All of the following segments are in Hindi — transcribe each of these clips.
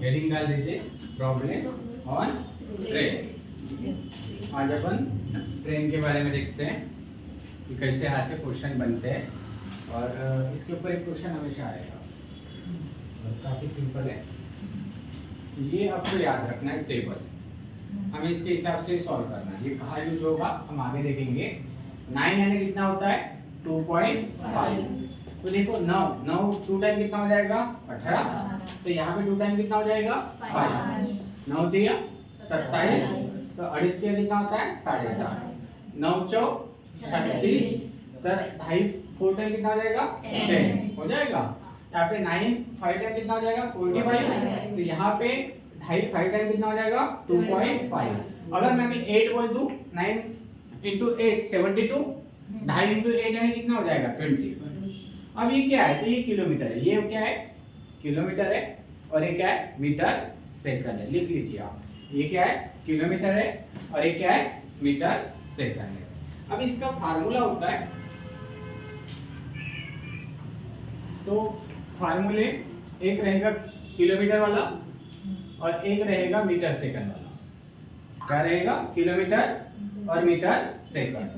हेडिंग डाल दीजिए प्रॉब्लम ऑन ट्रेन। आज अपन ट्रेन के बारे में देखते हैं कि कैसे यहाँ से क्वेश्चन बनते हैं, और इसके ऊपर एक क्वेश्चन हमेशा आएगा और काफ़ी सिंपल है। ये आपको याद रखना है टेबल, हमें इसके हिसाब से सॉल्व करना है। ये कहाँ यूज होगा हम आगे देखेंगे। 9 यानी कितना होता है 2.5। तो देखो 9 2 टाइम कितना हो जाएगा 18, तो यहाँ पे 2 टाइम कितना हो जाएगा 5। 9 दिया 27, तो 28 दिया कितना होता है 7.5। 9 चौक 36, तो 2.5 4 टाइम कितना हो जाएगा 10 हो जाएगा। यहाँ पे 9 5 टाइम कितना हो जाएगा 45, तो यहाँ पे 2.5 5 टाइम कितना हो जाएगा 2.5। अगर मैं 8 बोल दूं 9 × 8 72, 2.5 × 8 यानी कितना हो जाएगा 20। अब ये क्या है, तो ये किलोमीटर है, ये क्या है किलोमीटर है, और ये क्या है मीटर सेकंड है। लिख लीजिए आप, ये क्या है किलोमीटर है और ये क्या है मीटर सेकंड है। अब इसका फार्मूला होता है, तो फार्मूले एक रहेगा किलोमीटर वाला और एक रहेगा मीटर सेकंड वाला। क्या रहेगा किलोमीटर और मीटर सेकंड।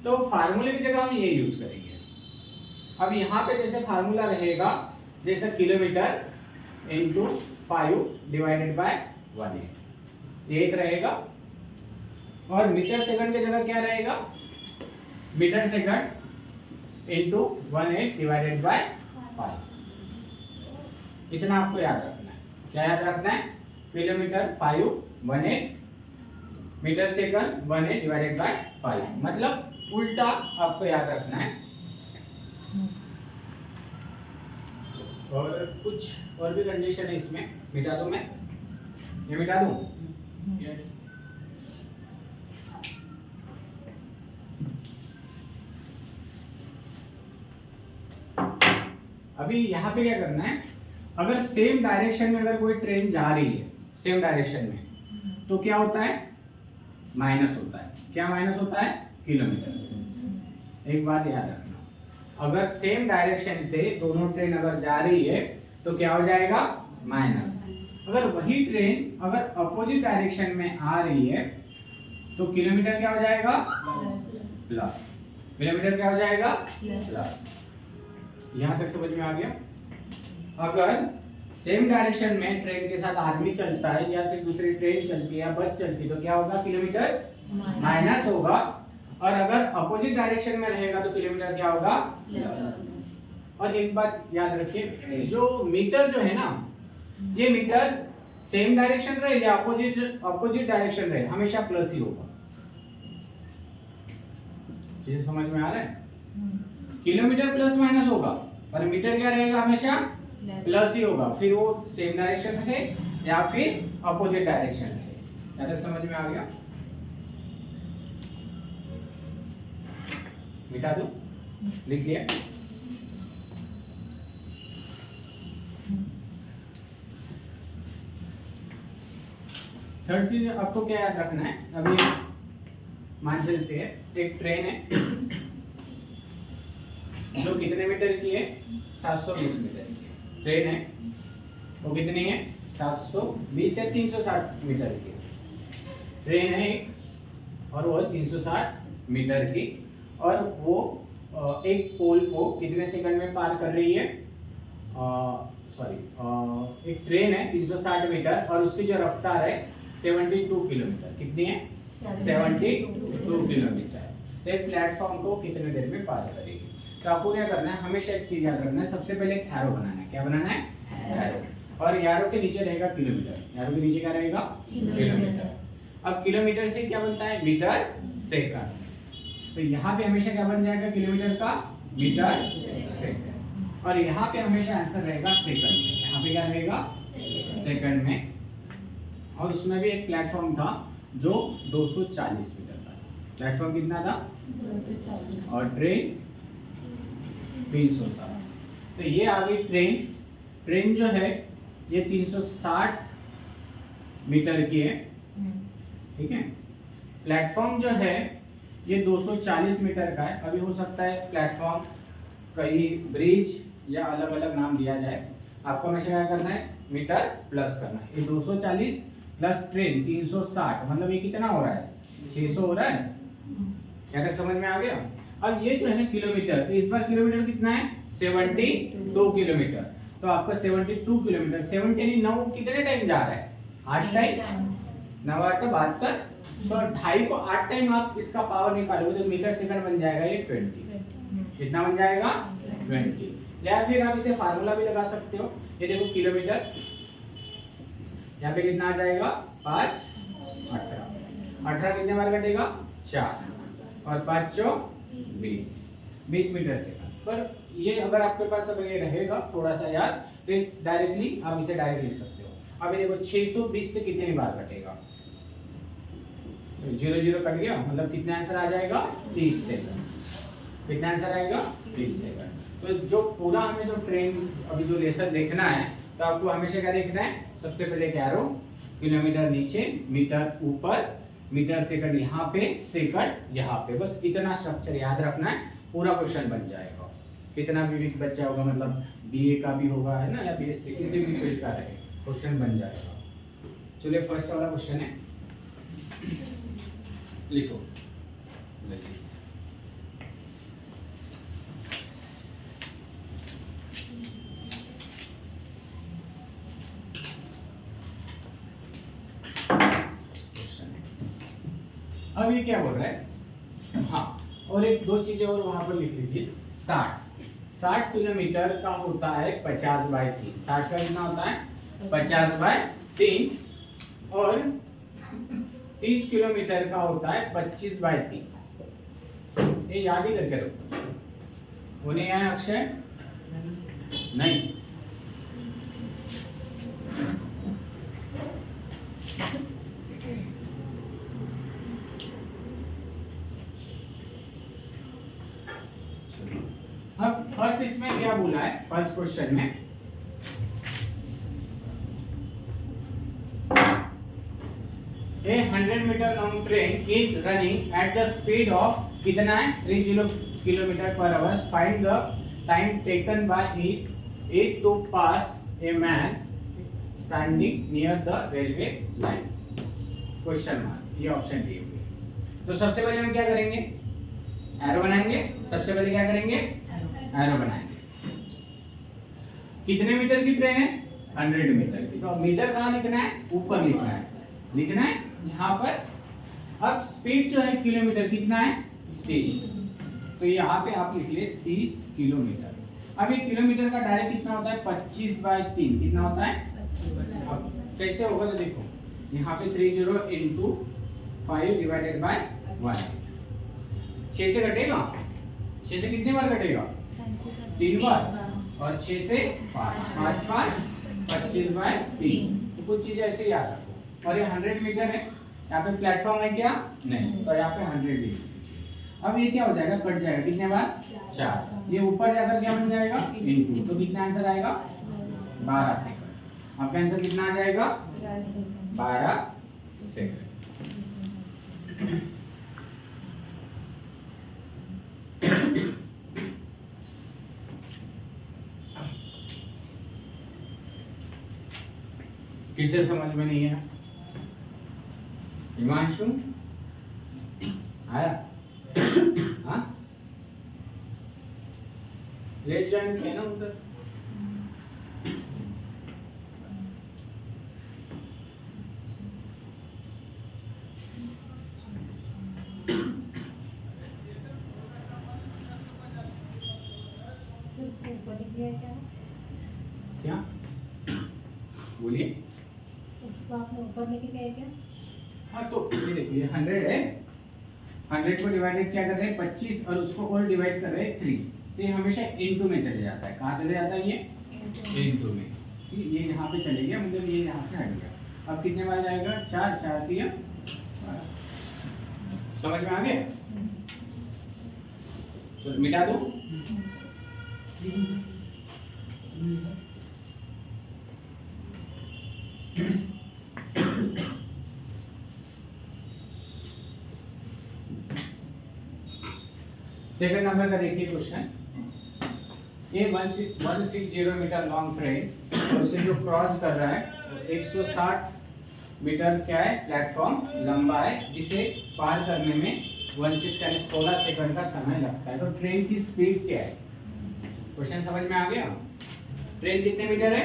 तो फार्मूले की जगह हम ये यूज करेंगे। अब यहाँ पे जैसे फार्मूला रहेगा जैसे किलोमीटर इंटू 5 डिवाइडेड बाय 1/8 ये एक रहेगा, और मीटर सेकंड की जगह क्या रहेगा metre second into 1/8 divided by 5। इतना आपको याद रखना है। क्या याद रखना है kilometre 5 1/8 metre second 1/8 divided by 5, मतलब उल्टा आपको याद रखना है। और कुछ और भी कंडीशन है इसमें, मिटा दूं मैं, ये मिटा दूं यस। अभी यहाँ पे क्या करना है, अगर सेम डायरेक्शन में अगर कोई ट्रेन जा रही है सेम डायरेक्शन में, तो क्या होता है माइनस होता है। क्या माइनस होता है किलोमीटर। एक बात याद रखना, अगर सेम डायरेक्शन से दोनों ट्रेन अगर जा रही है तो क्या हो जाएगा माइनस। अगर वही ट्रेन अगर अपोजिट डायरेक्शन में आ रही है तो किलोमीटर क्या हो जाएगा प्लस। किलोमीटर क्या हो जाएगा प्लस। यहां तक समझ में आ गया। अगर सेम डायरेक्शन में ट्रेन के साथ आदमी चलता है या फिर दूसरी ट्रेन चलती है या बस चलती है तो क्या होगा किलोमीटर माइनस होगा, और अगर अपोजिट डायरेक्शन में रहेगा तो किलोमीटर क्या होगा प्लस। और एक बात याद रखिए, जो मीटर जो है ना, ये मीटर सेम डायरेक्शन रहे या अपोजिट डायरेक्शन रहे हमेशा प्लस ही होगा। चीजें समझ में आ रहा है। किलोमीटर प्लस माइनस होगा पर मीटर क्या रहेगा हमेशा प्लस ही होगा, फिर वो सेम डायरेक्शन रहे या फिर अपोजिट डायरेक्शन रहे। क्या तक समझ में आ गया। मिटा दो, लिख लिया। थर्ड चीज आपको क्या याद रखना है, अभी मान चलते हैं एक ट्रेन है जो कितने मीटर की है 720 मीटर की ट्रेन है। वो कितनी है 720 से 360 मीटर की ट्रेन है एक, और वो 360 मीटर की, और वो एक पोल को कितने सेकंड में पार कर रही है। एक ट्रेन है 360 मीटर और उसकी जो रफ्तार है 72 किलोमीटर। कितनी है 72 किलोमीटर। तो एक प्लेटफॉर्म को कितने देर में पार करेगी। तो आपको क्या करना है, हमेशा एक चीज याद रखना है, सबसे पहले एक एरो बनाना है। क्या बनाना है एरो, और एरो के नीचे रहेगा किलोमीटर। एरो के नीचे क्या रहेगा किलोमीटर। अब किलोमीटर से क्या बनता है मीटर सेकंड, तो यहाँ पे हमेशा क्या बन जाएगा किलोमीटर का मीटर सेकंड, और यहाँ पे हमेशा आंसर रहेगा सेकंड में। यहाँ पे क्या रहेगा सेकंड में। और उसमें भी एक प्लेटफॉर्म था जो 240 मीटर का। प्लेटफॉर्म कितना था 240 और ट्रेन 360। तो ये आ गई ट्रेन जो है ये 360 मीटर की है, ठीक है। प्लेटफॉर्म जो है ये 240 मीटर का है। अभी हो सकता है प्लेटफॉर्म कहीं ब्रिज या अलग अलग नाम दिया जाए। आपको हमेशा क्या करना है मीटर प्लस करना है। ये 240 प्लस ट्रेन 360, मतलब ये कितना हो रहा है, 600 हो रहा है। क्या तक समझ में आ गया? अब ये जो है ना किलोमीटर, तो इस बार किलोमीटर कितना है, 72 किलोमीटर। तो आपका 72 किलोमीटर, 70 यानी 9 कितने टाइम जा रहा है, 8 टाइम, 9 8 72। तो 2.5 को 8 टाइम आप इसका पावर निकालोगे तो मीटर सेकंड बन जाएगा ये 20। कितना बन जाएगा, 20। या फिर आप इसे फार्मूला भी लगा सकते हो। ये देखो किलोमीटर, यहाँ पे कितना आ जाएगा, 5 18, 18 कितने बार कटेगा, 4, और 5 चौक 20 मीटर सेकंड। पर ये अगर आपके पास अगर ये रहेगा थोड़ा सा याद, तो डायरेक्टली आप इसे डायरेक्ट लिख सकते हो। अब ये देखो 620 से कितने बार कटेगा, 0 0 कट गया, मतलब कितना आंसर आ जाएगा, 30 सेकंड। कितना आंसर आएगा, 30 सेकंड। तो जो पूरा हमें जो ट्रेन अभी जो लेसन देखना है, तो आपको हमेशा क्या देखना है, सबसे पहले क्या रो, किलोमीटर नीचे, मीटर ऊपर, मीटर सेकंड यहाँ पे, सेकंड यहाँ पे, बस इतना स्ट्रक्चर याद रखना है, पूरा क्वेश्चन बन जाएगा। कितना भी बच्चा होगा, मतलब बीए का भी होगा है ना, या बीएससी किसी भी फील्ड का रहे, क्वेश्चन बन जाएगा। चलिए फर्स्ट वाला क्वेश्चन है, लिखो। अब ये क्या बोल रहा है, हाँ, और एक दो चीजें और वहां पर लिख लीजिए। 60 किलोमीटर का होता है 50/3। 60 का कितना होता है, 50/3, और 30 किलोमीटर का होता है 25/3। ये याद ही करके रखो। होने आया अक्षय, नहीं, अब फर्स्ट इसमें क्या बोला है, फर्स्ट क्वेश्चन में a 100 metre long train is running at the speed of कितना है, 30 kilometre per hour. Find the time taken by it to pass a man standing near the railway line, question mark. ये ऑप्शन दिए हुए। तो सबसे पहले हम क्या करेंगे, एरो बनाएंगे। सबसे पहले क्या करेंगे, एरो बनाएंगे। कितने मीटर की ट्रेन है, 100 मीटर की। तो मीटर कहाँ लिखना है, ऊपर लिखना है, लिखना है यहाँ पर। अब स्पीड जो है किलोमीटर कितना है, 30, तो यहाँ पे आप लिख लिए 30 किलोमीटर। अब ये किलोमीटर का डायरेक्ट कितना होता है, 25/3। कितना होता है, अब कैसे होगा तो देखो, यहाँ पे 30 × 5 डिवाइडेड बाय 1। 6 से कटेगा, 6 से कितने बार कटेगा, 3 बार, और 6 से 5, 5 5 25/3। तो कुछ चीजें ऐसे याद रखो। और ये 100 मीटर है, यहाँ पे प्लेटफॉर्म है क्या, नहीं, तो यहाँ पे 100 मीटर। अब ये क्या हो जाएगा, कट जाएगा, कितने बार, 4। ये ऊपर जाकर क्या बन जाएगा, इनटू, तो कितना आंसर आएगा, 12 सेकंड। आपका आंसर कितना आ जाएगा, 12 सेकंड। किसे समझ में नहीं है, हिमांशु आया, हाँ, लेट ज्वाइन किया ना उधर। क्या बोलिए, उसको आपने ऊपर लेके गए क्या? हाँ, तो ये देखिए 100 है, 100 को डिवाइडेड क्या कर रहे हैं, 25, और उसको और डिवाइड कर रहे हैं 3। तो ये हमेशा इनटू में चले जाता है। कहाँ चले जाता है ये, इनटू में। ये यहाँ पे चले गया, मतलब ये यहाँ से हट गया। अब कितने बार जाएगा, 4 4 3 समझ में आ गया। चलो मिटा दो। सेकंड नंबर का देखिए क्वेश्चन। ये 160 मीटर लॉन्ग ट्रेन और उसे जो क्रॉस कर रहा है 160 मीटर क्या है प्लेटफॉर्म लंबा है, जिसे पार करने में 16 सेकंड का समय लगता है। तो ट्रेन की स्पीड क्या है? क्वेश्चन समझ में आ गया? ट्रेन कितने मीटर है?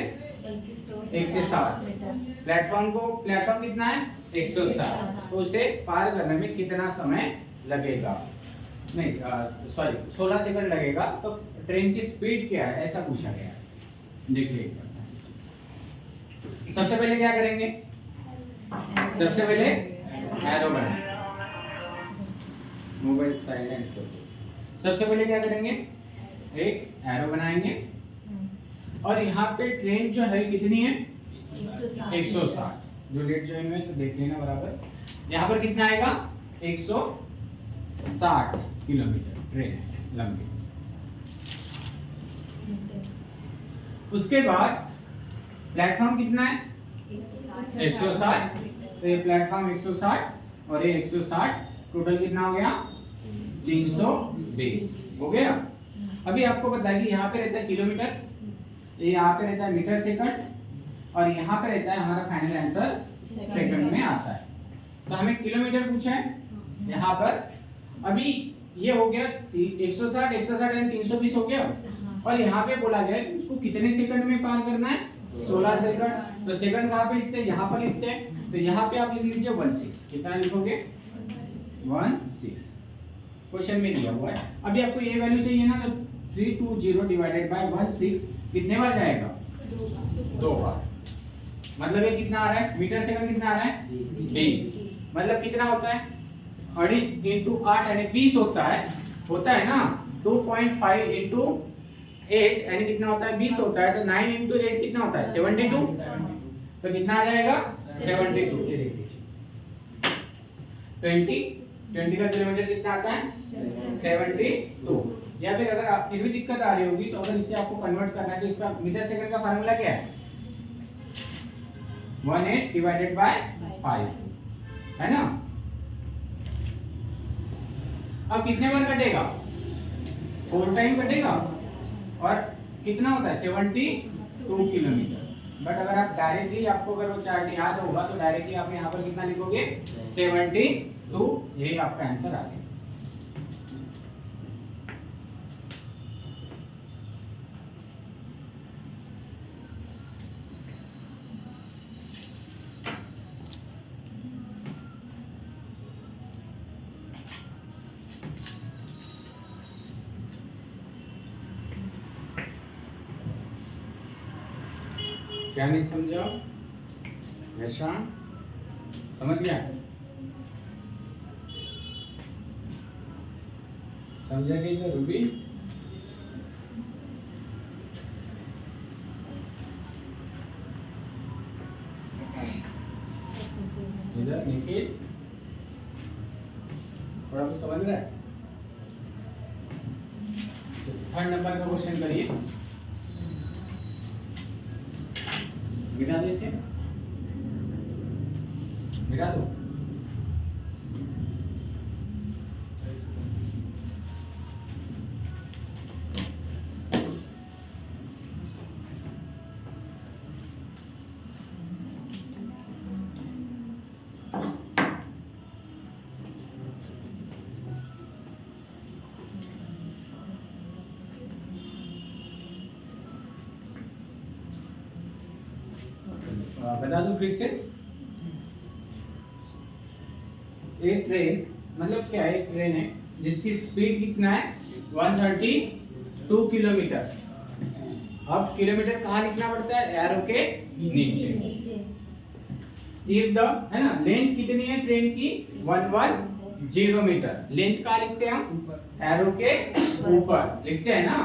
160। प्लेटफॉर्म कितना है? 160। तो उसे पार करने में कितना समय लगेगा? नहीं सॉरी 16 सेकंड लगेगा। तो ट्रेन की स्पीड क्या है ऐसा पूछा गया है। देखिए सबसे पहले क्या करेंगे? सबसे पहले एरो बनाएंगे। मोबाइल साइलेंट कर दो। सबसे पहले क्या करेंगे? एक एरो बनाएंगे और यहाँ पे ट्रेन जो है कितनी है? 160। जो लेट ज्वाइन हुए तो देख लेना बराबर। यहाँ पर कितना आएगा? 160 किलोमीटर ट्रेन लंबी। उसके बाद प्लेटफॉर्म कितना है? 160। तो ये प्लेटफॉर्म 160 और ये 160 टोटल कितना हो गया? 320 हो गया। अभी आपको पता है कि यहाँ पे रहता है किलोमीटर, ये यहाँ पे रहता है मीटर सेकंड और यहाँ पे रहता है हमारा फाइनल आंसर सेकंड में आता है। तो हमें किलोमीटर पूछा है यहाँ पर। अभी ये हो गया 160 एंड 320 हो गया और यहाँ पे बोला गया कि उसको कितने सेकंड में पार करना है? 16 सेकंड। तो सेकंड कहाँ पे लिखते हैं? यहाँ पर लिखते हैं। तो यहाँ पे आप लिख लीजिए 16। कितना लिखोगे? 16। क्वेश्चन में दिया हुआ है। अभी आपको ये वैल्यू चाहिए ना, तो 320 डिवाइडेड बाय 16 कितने बार जाएगा? 2 बार। मतलब ये कितना आ रहा है? मीटर सेकंड कितना आ रहा है? 20। मतलब कितना होता है? 2.5 इंटू 8 यानी 20 होता है ना। 2.5 इंटू 8 यानी कितना होता है? 20 होता है। तो 9 इंटू 8 कितना होता है? 72। तो कितना आ जाएगा? 72। ये देख लीजिए 20 का किलोमीटर कितना आता है? 72। या फिर अगर आप फिर भी दिक्कत आ रही होगी तो अगर इसे आपको कन्वर्ट करना है तो इसका मीटर सेकंड का फार्मूला क्या है? 18 डिवाइडेड बाय 5 है ना। अब कितने बार कटेगा? 4 टाइम कटेगा और कितना होता है? 72 किलोमीटर। बट अगर आप डायरेक्टली आपको अगर वो चार्ट याद होगा तो डायरेक्टली आप यहाँ पर कितना लिखोगे? 72। यही आपका आंसर आ गया। क्या नहीं समझा? वैसा समझ गया? समझेगी तो रूबी? इधर निखिल थोड़ा बहुत समझ रहा है? थर्ड नंबर का क्वेश्चन करिए। मिटा दो इसे, मिटा दो। बता दो फिर से। एक ट्रेन मतलब क्या है? एक ट्रेन है जिसकी स्पीड कितना है? 132 किलोमीटर। अब किलोमीटर कहाँ लिखना पड़ता है? एरो के नीचे। इफ द है ना लेंथ कितनी है ट्रेन की? 110 मीटर। लेंथ कहाँ लिखते हैं हम? एरो के ऊपर लिखते हैं ना।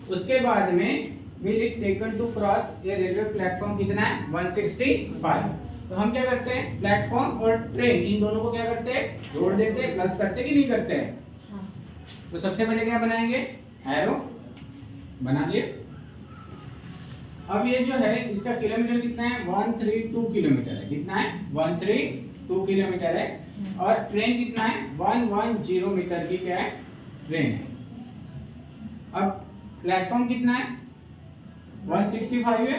उसके बाद में will it taken to cross a railway platform कितना है? 165। तो हम क्या करते हैं? प्लेटफॉर्म और ट्रेन इन दोनों को क्या करते हैं? जोड़ देते हैं, प्लस करते कि नहीं करते हैं? तो सबसे पहले क्या बनाएंगे? एरो बना लिए। अब ये जो है इसका किलोमीटर कितना है? 132 किलोमीटर है। कितना है? 132 किलोमीटर है। और ट्रेन कितना है? 110 मीटर की क्या है? ट्रेन है। अब प्लेटफॉर्म कितना है 165 है,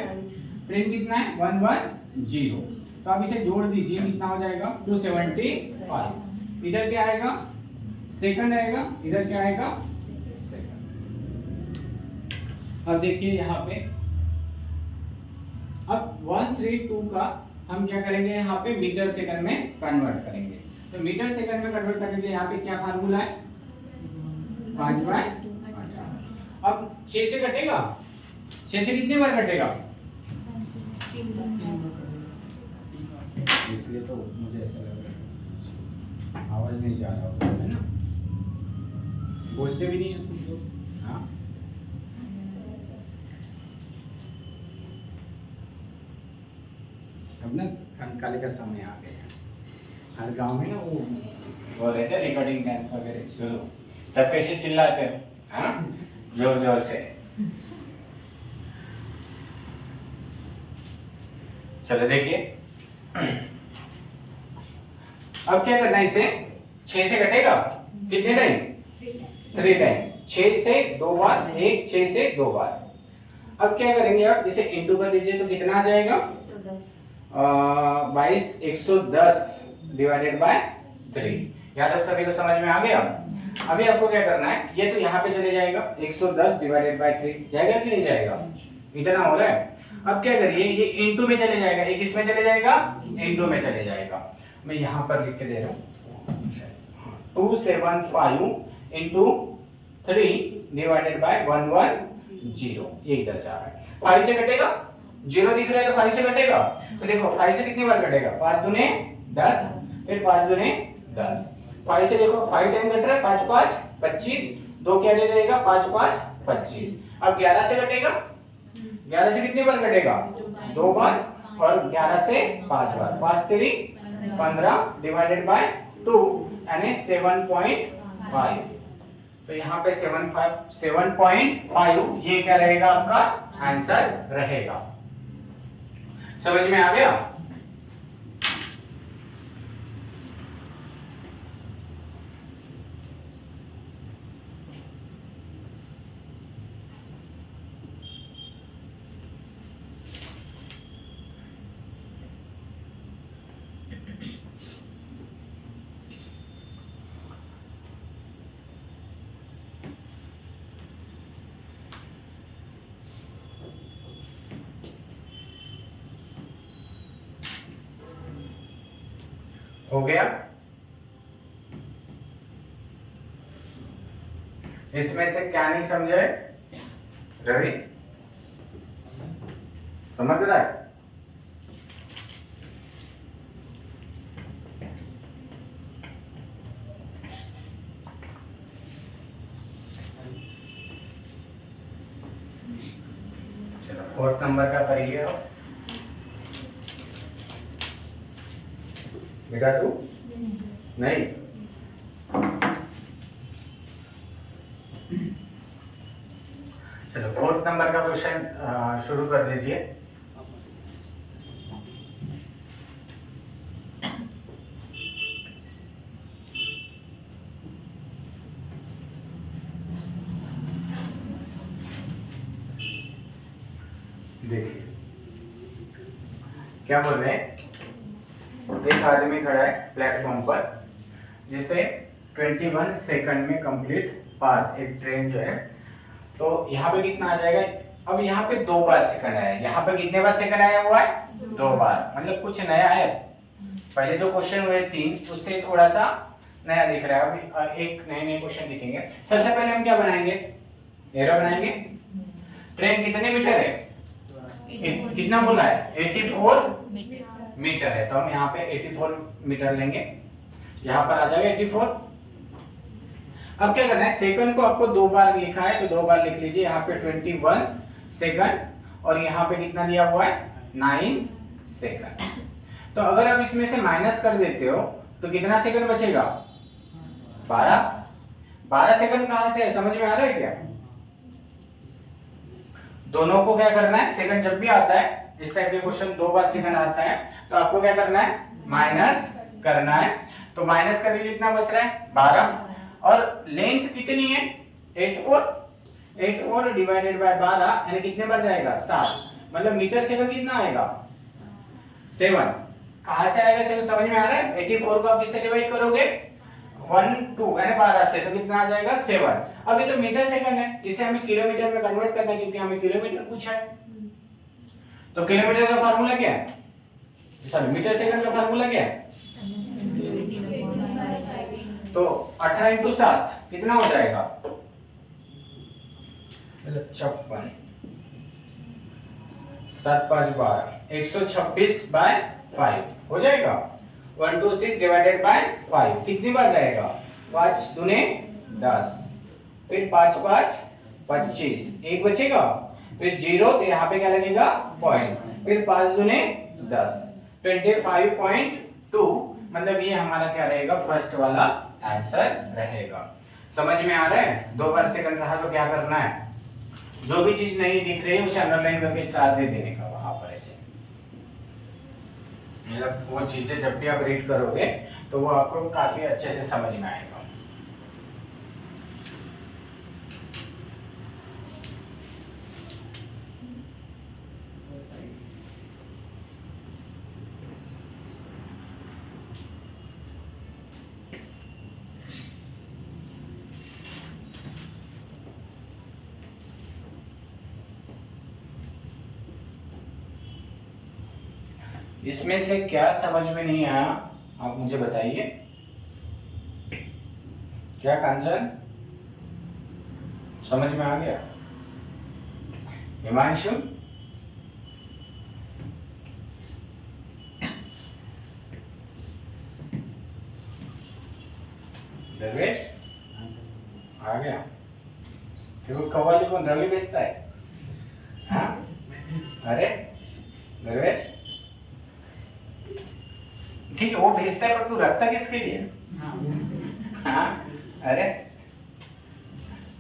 ट्रेन कितना है 110। तो आप इसे जोड़ दीजिए, कितना हो जाएगा 275। इधर क्या आएगा सेकंड आएगा, इधर क्या आएगा सेकंड। अब देखिए यहाँ पे अब 132 का हम क्या करेंगे यहाँ पे मीटर सेकंड में कन्वर्ट करेंगे। तो मीटर सेकंड में कन्वर्ट करने के लिए यहाँ पे क्या फार्मूला है 5/18। अब 6 से कटेगा, 6 से कितने बार कटेगा, इसलिए तो मुझे ऐसा लग रहा है आवाज नहीं जा रहा होगा है ना, बोलते भी नहीं है तुम लोग। हाँ अब ना ठंडकाले का समय आ गया, हर गांव में ना वो रहते हैं रिकॉर्डिंग डांस वगैरह शुरू, तब कैसे चिल्लाते हैं हाँ जोर जोर से। चलो देखिए अब क्या करना है, इसे 6 से कटेगा कितने टाइम 3 टाइम, 6 से 2 बार, 1 6 से 2 बार। अब क्या करेंगे आप इसे इंटू कर दीजिए तो कितना आ जाएगा 22 डिवाइडेड बाय 3। याद है सभी को समझ में आ गया। अभी आपको क्या करना है, ये तो यहाँ पे चले जाएगा 110 डिवाइडेड बाय 3 जाएगा कि नहीं जाएगा, इतना हो रहा है। अब क्या करिए ये इनटू में चले जाएगा, ये किस में चले जाएगा इनटू में चले जाएगा। मैं यहाँ पर लिख के दे रहा हूँ 275 इनटू 3 डिवाइडेड बाय 110, ये इधर जा रहा है। 5 से कटेगा, 0 दिख रहा है तो 5 से कटेगा। तो देखो 5 से कितनी बार कटेगा 5 दूने 10, फिर 5 दूने 10। 5 से देखो 5 टाइम कट रहा है, 5 5 25, 2 क्या ले रहेगा 5 5 25। अब 11 से कटेगा, 11 से कितनी बार कटेगा 2 बार, और 11 से 5 बार, 5 3 15 डिवाइडेड बाय 2 यानी 7.5। तो यहाँ पे 7.5 ये क्या रहेगा आपका आंसर रहेगा। समझ में आ गया। हो गया। इसमें से क्या नहीं समझे रवि, समझ रहा है। चलो 4th नंबर का करिए आप बेटा। तू नहीं, चलो 4th नंबर का क्वेश्चन शुरू कर दीजिए। देखिए क्या बोल रहे हैं, एक आदमी खड़ा है प्लेटफॉर्म पर जिसे 21 सेकंड में कंप्लीट पास एक ट्रेन जो है। तो यहाँ पे कितना आ जाएगा, अब यहाँ पे 2 बार सेकंड आया है, यहाँ पे कितने बार सेकंड आया हुआ है 2 बार, मतलब कुछ नया है। पहले जो क्वेश्चन हुए 3 उससे थोड़ा सा नया दिख रहा है, अभी एक नए क्वेश्चन दिखेंगे। सबसे पहले हम क्या बनाएंगे, एरो बनाएंगे। ट्रेन कितने मीटर है, कितना बोला है 84 मीटर है, तो हम यहाँ पे 84 मीटर लेंगे, यहाँ पर आ जाएगा 84। अब क्या करना है, सेकंड को आपको 2 बार लिखा है तो 2 बार लिख लीजिए, यहाँ पे 21 सेकंड, और यहाँ पे कितना दिया हुआ है 9 सेकंड। तो अगर आप इसमें से माइनस कर देते हो तो कितना सेकंड बचेगा 12 सेकंड कहां से है, समझ में आ रहा है क्या। दोनों को क्या करना है, सेकंड जब भी आता है इस टाइप के क्वेश्चन 2 बार सेकंड आता है तो आपको क्या करना है माइनस करना है। तो माइनस करके कितना बच रहा है 12, और लेंथ कितनी है 84, 84 डिवाइडेड बाय 12 यानी कितने बार जाएगा 7, मतलब मीटर सेकंड कितना आएगा 7। कहां से आएगा 7 समझ में आ रहा है। 84 को आप किससे डिवाइड करोगे 1 2 यानी 12 से, तो कितना आ जाएगा 7। अब ये तो मीटर सेकंड है, इसे हमें किलोमीटर में कन्वर्ट करना है क्योंकि हमें किलोमीटर पूछा है। तो किलोमीटर का फार्मूला क्या है, सॉरी मीटर सेकंड का फार्मूला क्या है, तो 18 इंटू 7 कितना हो जाएगा 56, 7 5 12, 126 बाय 5 हो जाएगा। 126 डिवाइडेड बाय 5 कितनी बार जाएगा 5 दूने 10, फिर 5 5 25, एक बचेगा, फिर 0 तो यहाँ पे क्या लगेगा पॉइंट, फिर 5 दूने 10, 25.2, मतलब ये हमारा क्या रहेगा फर्स्ट वाला आंसर रहेगा। समझ में आ रहा है। 2 बार सेकंड रहा तो क्या करना है, जो भी चीज नहीं दिख रही है उसे अंडरलाइन करके स्टार दे देने का वहां पर ऐसे, मतलब वो चीजें जब भी आप रीड करोगे तो वो आपको काफी अच्छे से समझ में आएगा। इसमें से क्या समझ में नहीं आया आप मुझे बताइए, क्या कांचन समझ में आ गया, हिमांशु दरवेश आ गया। देखो कव्वाली कौन रवि बेचता है, हाँ अरे दरवेश ठीक है वो भेजता है पर तू रखता किसके लिए, हाँ अरे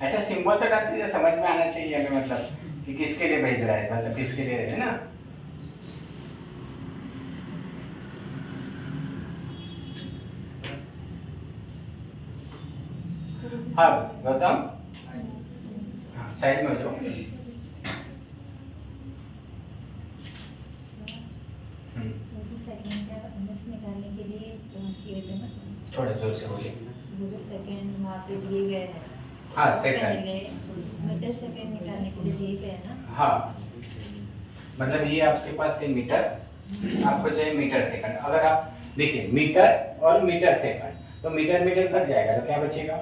ऐसा सिंबल तो डाल दीजिए, समझ में आना चाहिए हमें, मतलब कि किसके लिए भेज रहा है, मतलब किसके लिए है ना। हाँ गौतम साइड में हो जाओ। निकालने के लिए किए थे ना, थोड़ा जोर से बोलिए। वो जो सेकंड वहाँ पे दिए गए हैं, हाँ सेकंड, मीटर सेकंड निकालने के लिए दिए गए हैं ना। हाँ मतलब ये आपके पास है मीटर, आपको चाहिए मीटर सेकंड। अगर आप देखिए मीटर और मीटर सेकंड, तो मीटर मीटर कट जाएगा तो क्या बचेगा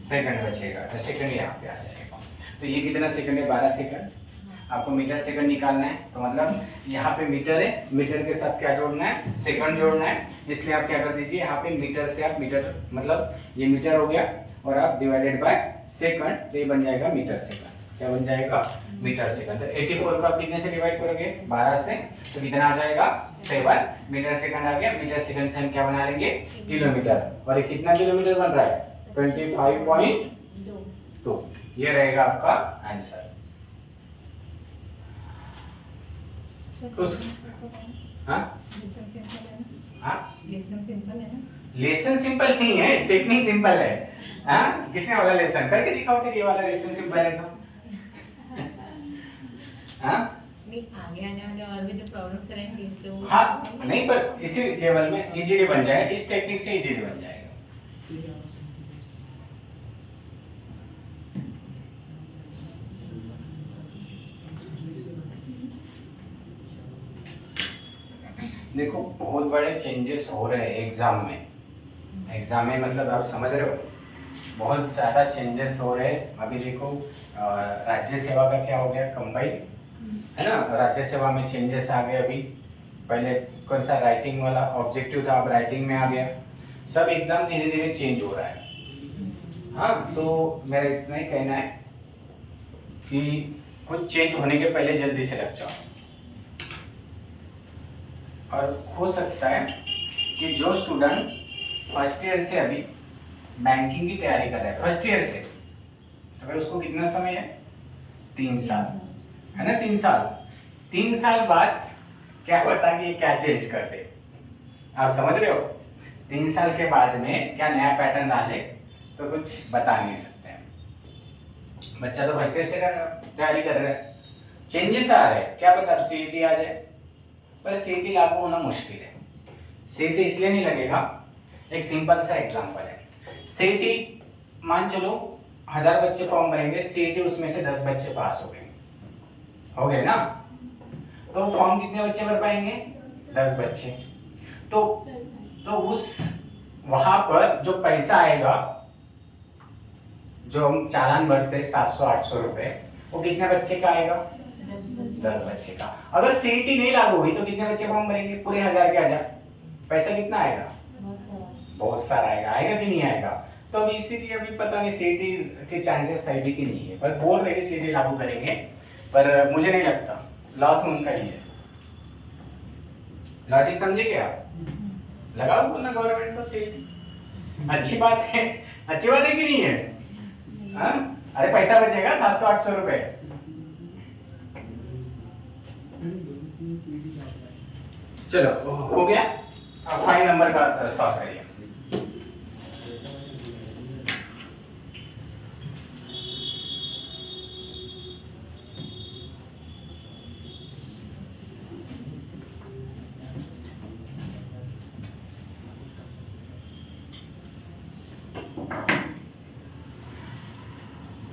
सेकंड बचेगा, तो सेकंड यहाँ पे आ जाएगा। तो ये कितना सेकंड है 12 सेकंड। आपको मीटर सेकंड निकालना है तो मतलब यहाँ पे मीटर है, मीटर के साथ क्या जोड़ना है सेकंड जोड़ना है, इसलिए आप क्या कर दीजिए यहाँ पे मीटर से आप मीटर, मतलब ये मीटर हो गया और आप डिवाइडेड बाय सेकंड, तो ये बन जाएगा मीटर सेकंड। क्या बन जाएगा मीटर सेकंड। तो 84 को आप कितने से डिवाइड करोगे 12 से, तो कितना आ जाएगा 7 मीटर सेकंड आ गया। मीटर सेकंड से हम क्या बना लेंगे किलोमीटर, और ये कितना किलोमीटर बन रहा है 25.2, ये रहेगा आपका आंसर। लेसन सिंपल नहीं है, टेक्निक सिंपल है। हाँ किसने वाला लेसन करके दिखाओ फिर, ये वाला लेसन सिंपल है तो हाँ आगे आने वाले और भी जो प्रॉब्लम्स रहेंगे तो हाँ नहीं, पर इसी लेवल में इजीली बन जाएगा, इस टेक्निक से इजीली बन जाएगा। देखो बहुत बड़े चेंजेस हो रहे हैं एग्जाम में मतलब आप समझ रहे हो, बहुत ज़्यादा चेंजेस हो रहे हैं। अभी देखो राज्य सेवा का क्या हो गया कंबाइन, है ना, राज्य सेवा में चेंजेस आ गए। अभी पहले कौन सा राइटिंग वाला ऑब्जेक्टिव था, अब राइटिंग में आ गया। सब एग्जाम धीरे धीरे चेंज हो रहा है। हाँ तो मेरा इतना ही कहना है कि कुछ चेंज होने के पहले जल्दी से लग जाओ। और हो सकता है कि जो स्टूडेंट फर्स्ट ईयर से अभी बैंकिंग की तैयारी कर रहा है फर्स्ट ईयर से, तो भाई उसको कितना समय है 3 साल, है ना 3 साल। 3 साल बाद क्या पता कि ये क्या चेंज कर दे, आप समझ रहे हो। 3 साल के बाद में क्या नया पैटर्न डाले तो कुछ बता नहीं सकते हैं। बच्चा तो फर्स्ट ईयर से तैयारी कर रहा है, चेंजेस आ रहे हैं, क्या पता अब सीईटी आ जाए, पर सीईटी लागू होना मुश्किल है। सीईटी इसलिए नहीं लगेगा, एक सिंपल सा एग्जांपल है। सीईटी मान चलो 1000 बच्चे फॉर्म भरेंगे, सीईटी उसमें से 10 बच्चे पास हो गए ना, तो फॉर्म कितने बच्चे भर पाएंगे? 10 बच्चे। तो उस वहां पर जो पैसा आएगा, जो हम चालान भरते 700-800 रुपए, वो कितने बच्चे का आएगा? 10 बच्चे का। अगर सीईटी नहीं लागू हुई तो कितने बच्चे फॉर्म भरेंगे? पूरे 1000 के 1000। पैसा कितना आएगा? बहुत सारा आएगा। आएगा कि नहीं आएगा? तो अभी इसीलिए अभी पता नहीं सीईटी के चांसेस है भी कि नहीं है, पर बोल रहे कि सीईटी लागू करेंगे, पर मुझे नहीं लगता, लॉस उनका ही है। लॉजिक समझे क्या? लगाओ बोलना गवर्नमेंट को सीईटी, अच्छी बात है, अच्छी बात है कि नहीं है? हाँ? अरे पैसा बचेगा 700-800 रुपए। चलो हो गया, अब 5 नंबर का सॉल्व करिए।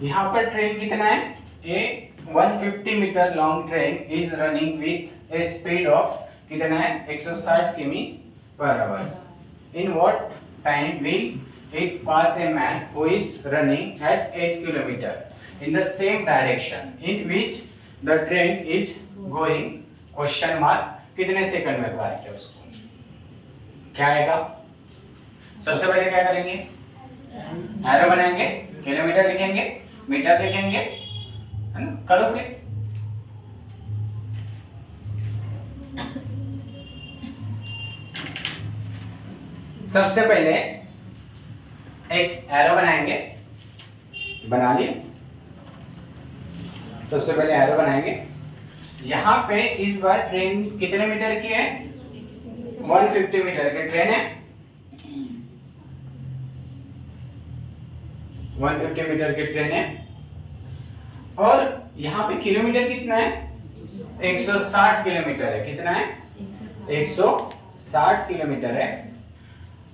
यहाँ पर ट्रेन कितना है? A 150 metre long train is running with a speed of कितना है? 160 किमी per hour. In what time will it pass a man who is running at 8 kilometre in the same direction in which the train is going? Question mark. कितने सेकंड में पाएंगे उसको? क्या आएगा? सबसे पहले क्या करेंगे? एरो बनाएंगे, किलोमीटर लिखेंगे, मीटर लिखेंगे, है ना? करो फिर। सबसे पहले एक एरो बनाएंगे, बना लिए। सबसे पहले एरो बनाएंगे। यहाँ पे इस बार ट्रेन कितने मीटर की है? 150 मीटर की ट्रेन है। 150 मीटर की ट्रेन है, और यहाँ पे किलोमीटर कितना है? 160 किलोमीटर है। कितना है? 160 किलोमीटर है।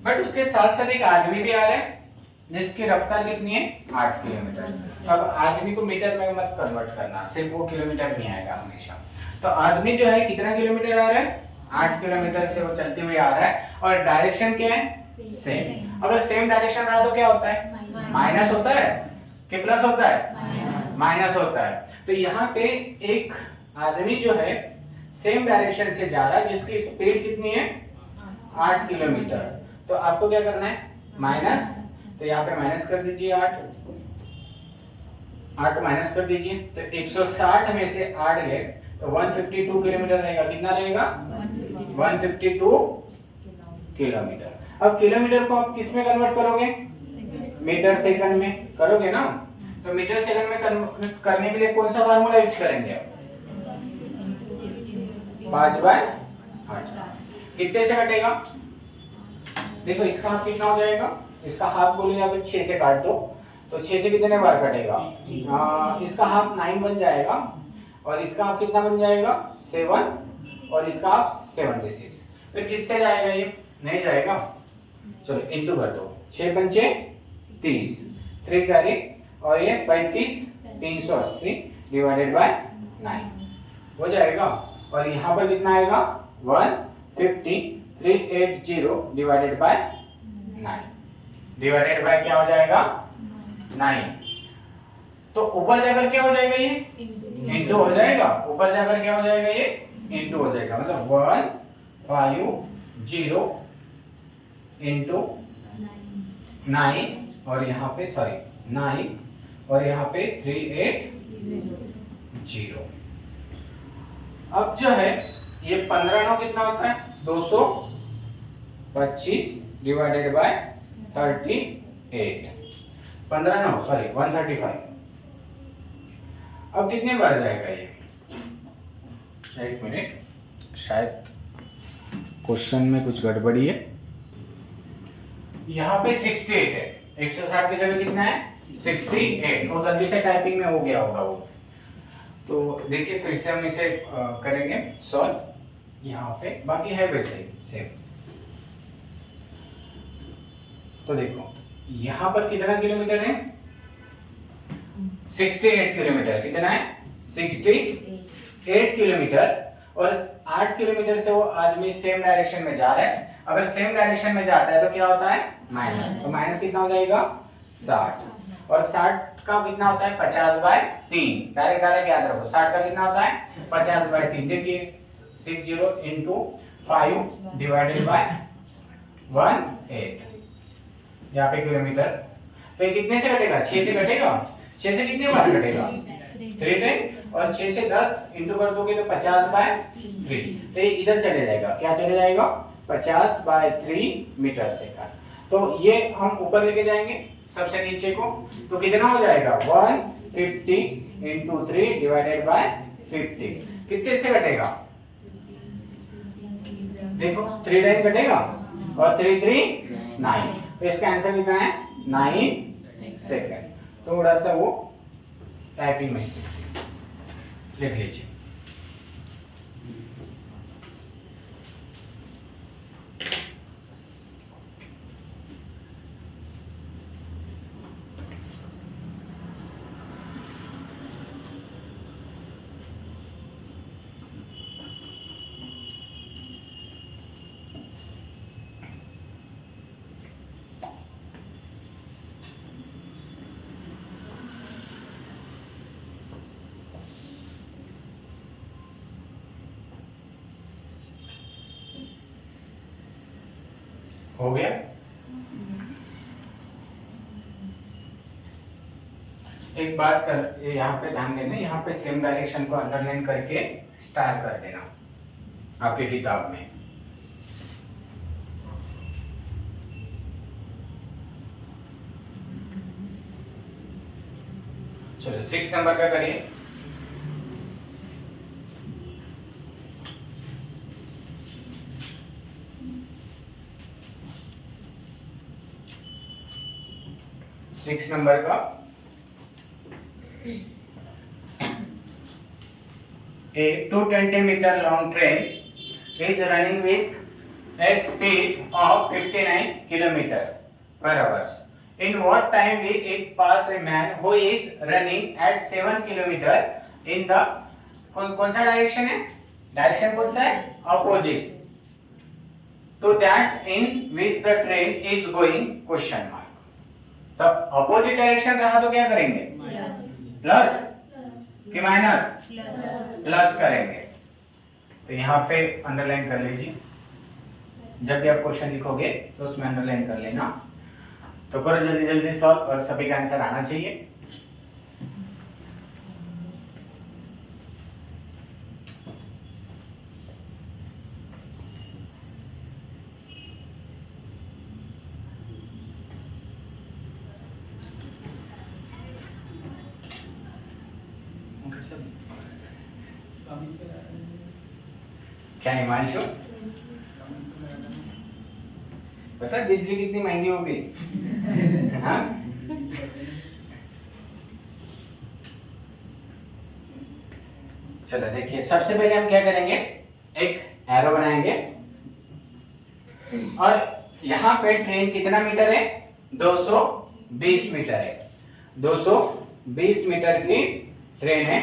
बट उसके साथ साथ एक आदमी भी आ रहा है जिसकी रफ्तार कितनी है? 8 किलोमीटर। अब आदमी को मीटर में मत कन्वर्ट करना, सिर्फ वो किलोमीटर नहीं आएगा हमेशा। तो आदमी जो है कितना किलोमीटर आ रहा है? 8 किलोमीटर से वो चलते हुए आ रहा है, और डायरेक्शन क्या है? सेम। अगर सेम डायरेक्शन रहा तो क्या होता है? माइनस होता है कि प्लस होता है? माइनस होता है। तो यहाँ पे एक आदमी जो है सेम डायरेक्शन से जा रहा है, जिसकी स्पीड कितनी है? 8 किलोमीटर। तो आपको क्या करना है? माइनस, तो यहाँ पे माइनस कर दीजिए 8 माइनस कर दीजिए, तो 160 में से 8 गए तो 152 किलोमीटर रहेगा। कितना रहेगा? 152 किलोमीटर। अब किलोमीटर को आप किस में कन्वर्ट करोगे? मीटर सेकंड में करोगे ना। तो मीटर सेकंड में कन्वर्ट करने के लिए कौन सा फार्मूला यूज करेंगे? 5/8। कितने से कटेगा? देखो इसका हाफ कितना हो जाएगा? इसका हाफ बोले या फिर 6 से काट दो, तो 6 से कितने बार कटेगा? इसका हाफ 9 बन जाएगा, और इसका हाफ कितना बन जाएगा? 7, और इसका हाफ 76। फिर किससे जाएगा? ये नहीं जाएगा। चलो इंटू कर दो, 6 पंचे 30, 3 कैरी, और ये 35, 380 डिवाइडेड बाय 9 हो जाएगा। और यहाँ पर कितना आएगा? 150,380 डिवाइडेड बाय 9 डिवाइडेड बाय क्या हो जाएगा? 9। तो ऊपर जाकर क्या हो जाएगा? ये इंटू हो जाएगा। ऊपर जाकर क्या हो जाएगा? ये इंटू हो जाएगा। मतलब 150 इंटू 9, और यहाँ पे 9, और यहाँ पे 380। अब जो है ये 15 कितना होता है? 225 डिवाइडेड बाय 38। 135। अब कितने बार जाएगा ये? एक मिनट, शायद क्वेश्चन में कुछ गड़बड़ी है। यहाँ पे 68 है, 160 की जगह कितना है? 68। वो गलती से टाइपिंग में हो गया होगा वो। तो देखिए फिर से हम इसे करेंगे सॉल्व यहाँ पे, बाकी है वैसे ही सेम। तो देखो यहाँ पर कितना किलोमीटर है, 68 किलोमीटर। कितना है, 68 किलोमीटर। और 8 किलोमीटर से वो आदमी सेम डायरेक्शन में जा रहा है। अगर सेम डायरेक्शन में जाता है तो क्या होता है, माइनस। तो माइनस कितना हो जाएगा, 60। और 60 का कितना होता है, 50/3। डायरेक्ट डायरेक्ट याद रखो, 60 का कितना होता है, 50/3। देखिए 60 into 5 divided by 1/8 यहाँ पे किलोमीटर। तो ये कितने से कटेगा, 6 से कटेगा। 6 से कितने बार कटेगा, 3 टाइम। और 6 से 10 इंटू कर दोगे तो 50/3। तो ये इधर चले जाएगा, क्या चले जाएगा, 50/3 मीटर सेकंड। तो ये हम ऊपर लेके जाएंगे सबसे नीचे को, तो कितना हो जाएगा, 150 इंटू 3 डिवाइडेड बाय 50। कितने से कटेगा, देखो 3 टाइम कटेगा और 3 3 9। तो इसका आंसर कितना है, 9 सेकंड। थोड़ा सा वो टाइपिंग मिस्टेक लिख लीजिए। हो गया। एक बात कर, यहाँ पे ध्यान देना, यहाँ पे सेम डायरेक्शन को अंडरलाइन करके स्टार कर देना आपके किताब में। चलो 6 नंबर का करिए। सिक्स नंबर का, a 220 meter long train is running with a speed of 59 kilometer per hour. In what time will it pass a man who is running at 7 kilometer in the कौन सा डायरेक्शन है, डायरेक्शन कौन सा है, opposite to that in which the train is going, question mark. तो अपोजिट डायरेक्शन रहा तो क्या करेंगे, प्लस कि माइनस, प्लस करेंगे। तो यहाँ पे अंडरलाइन कर लीजिए, जब भी आप क्वेश्चन लिखोगे तो उसमें अंडरलाइन कर लेना। तो करो जल्दी जल्दी सॉल्व, और सभी का आंसर आना चाहिए। क्या हिमांशु, पता है बिजली कितनी महंगी हो गई हाँ? चलो देखिए, सबसे पहले हम क्या करेंगे, एक एरो बनाएंगे और यहाँ पे ट्रेन कितना मीटर है, 220 मीटर है। 220 मीटर की ट्रेन है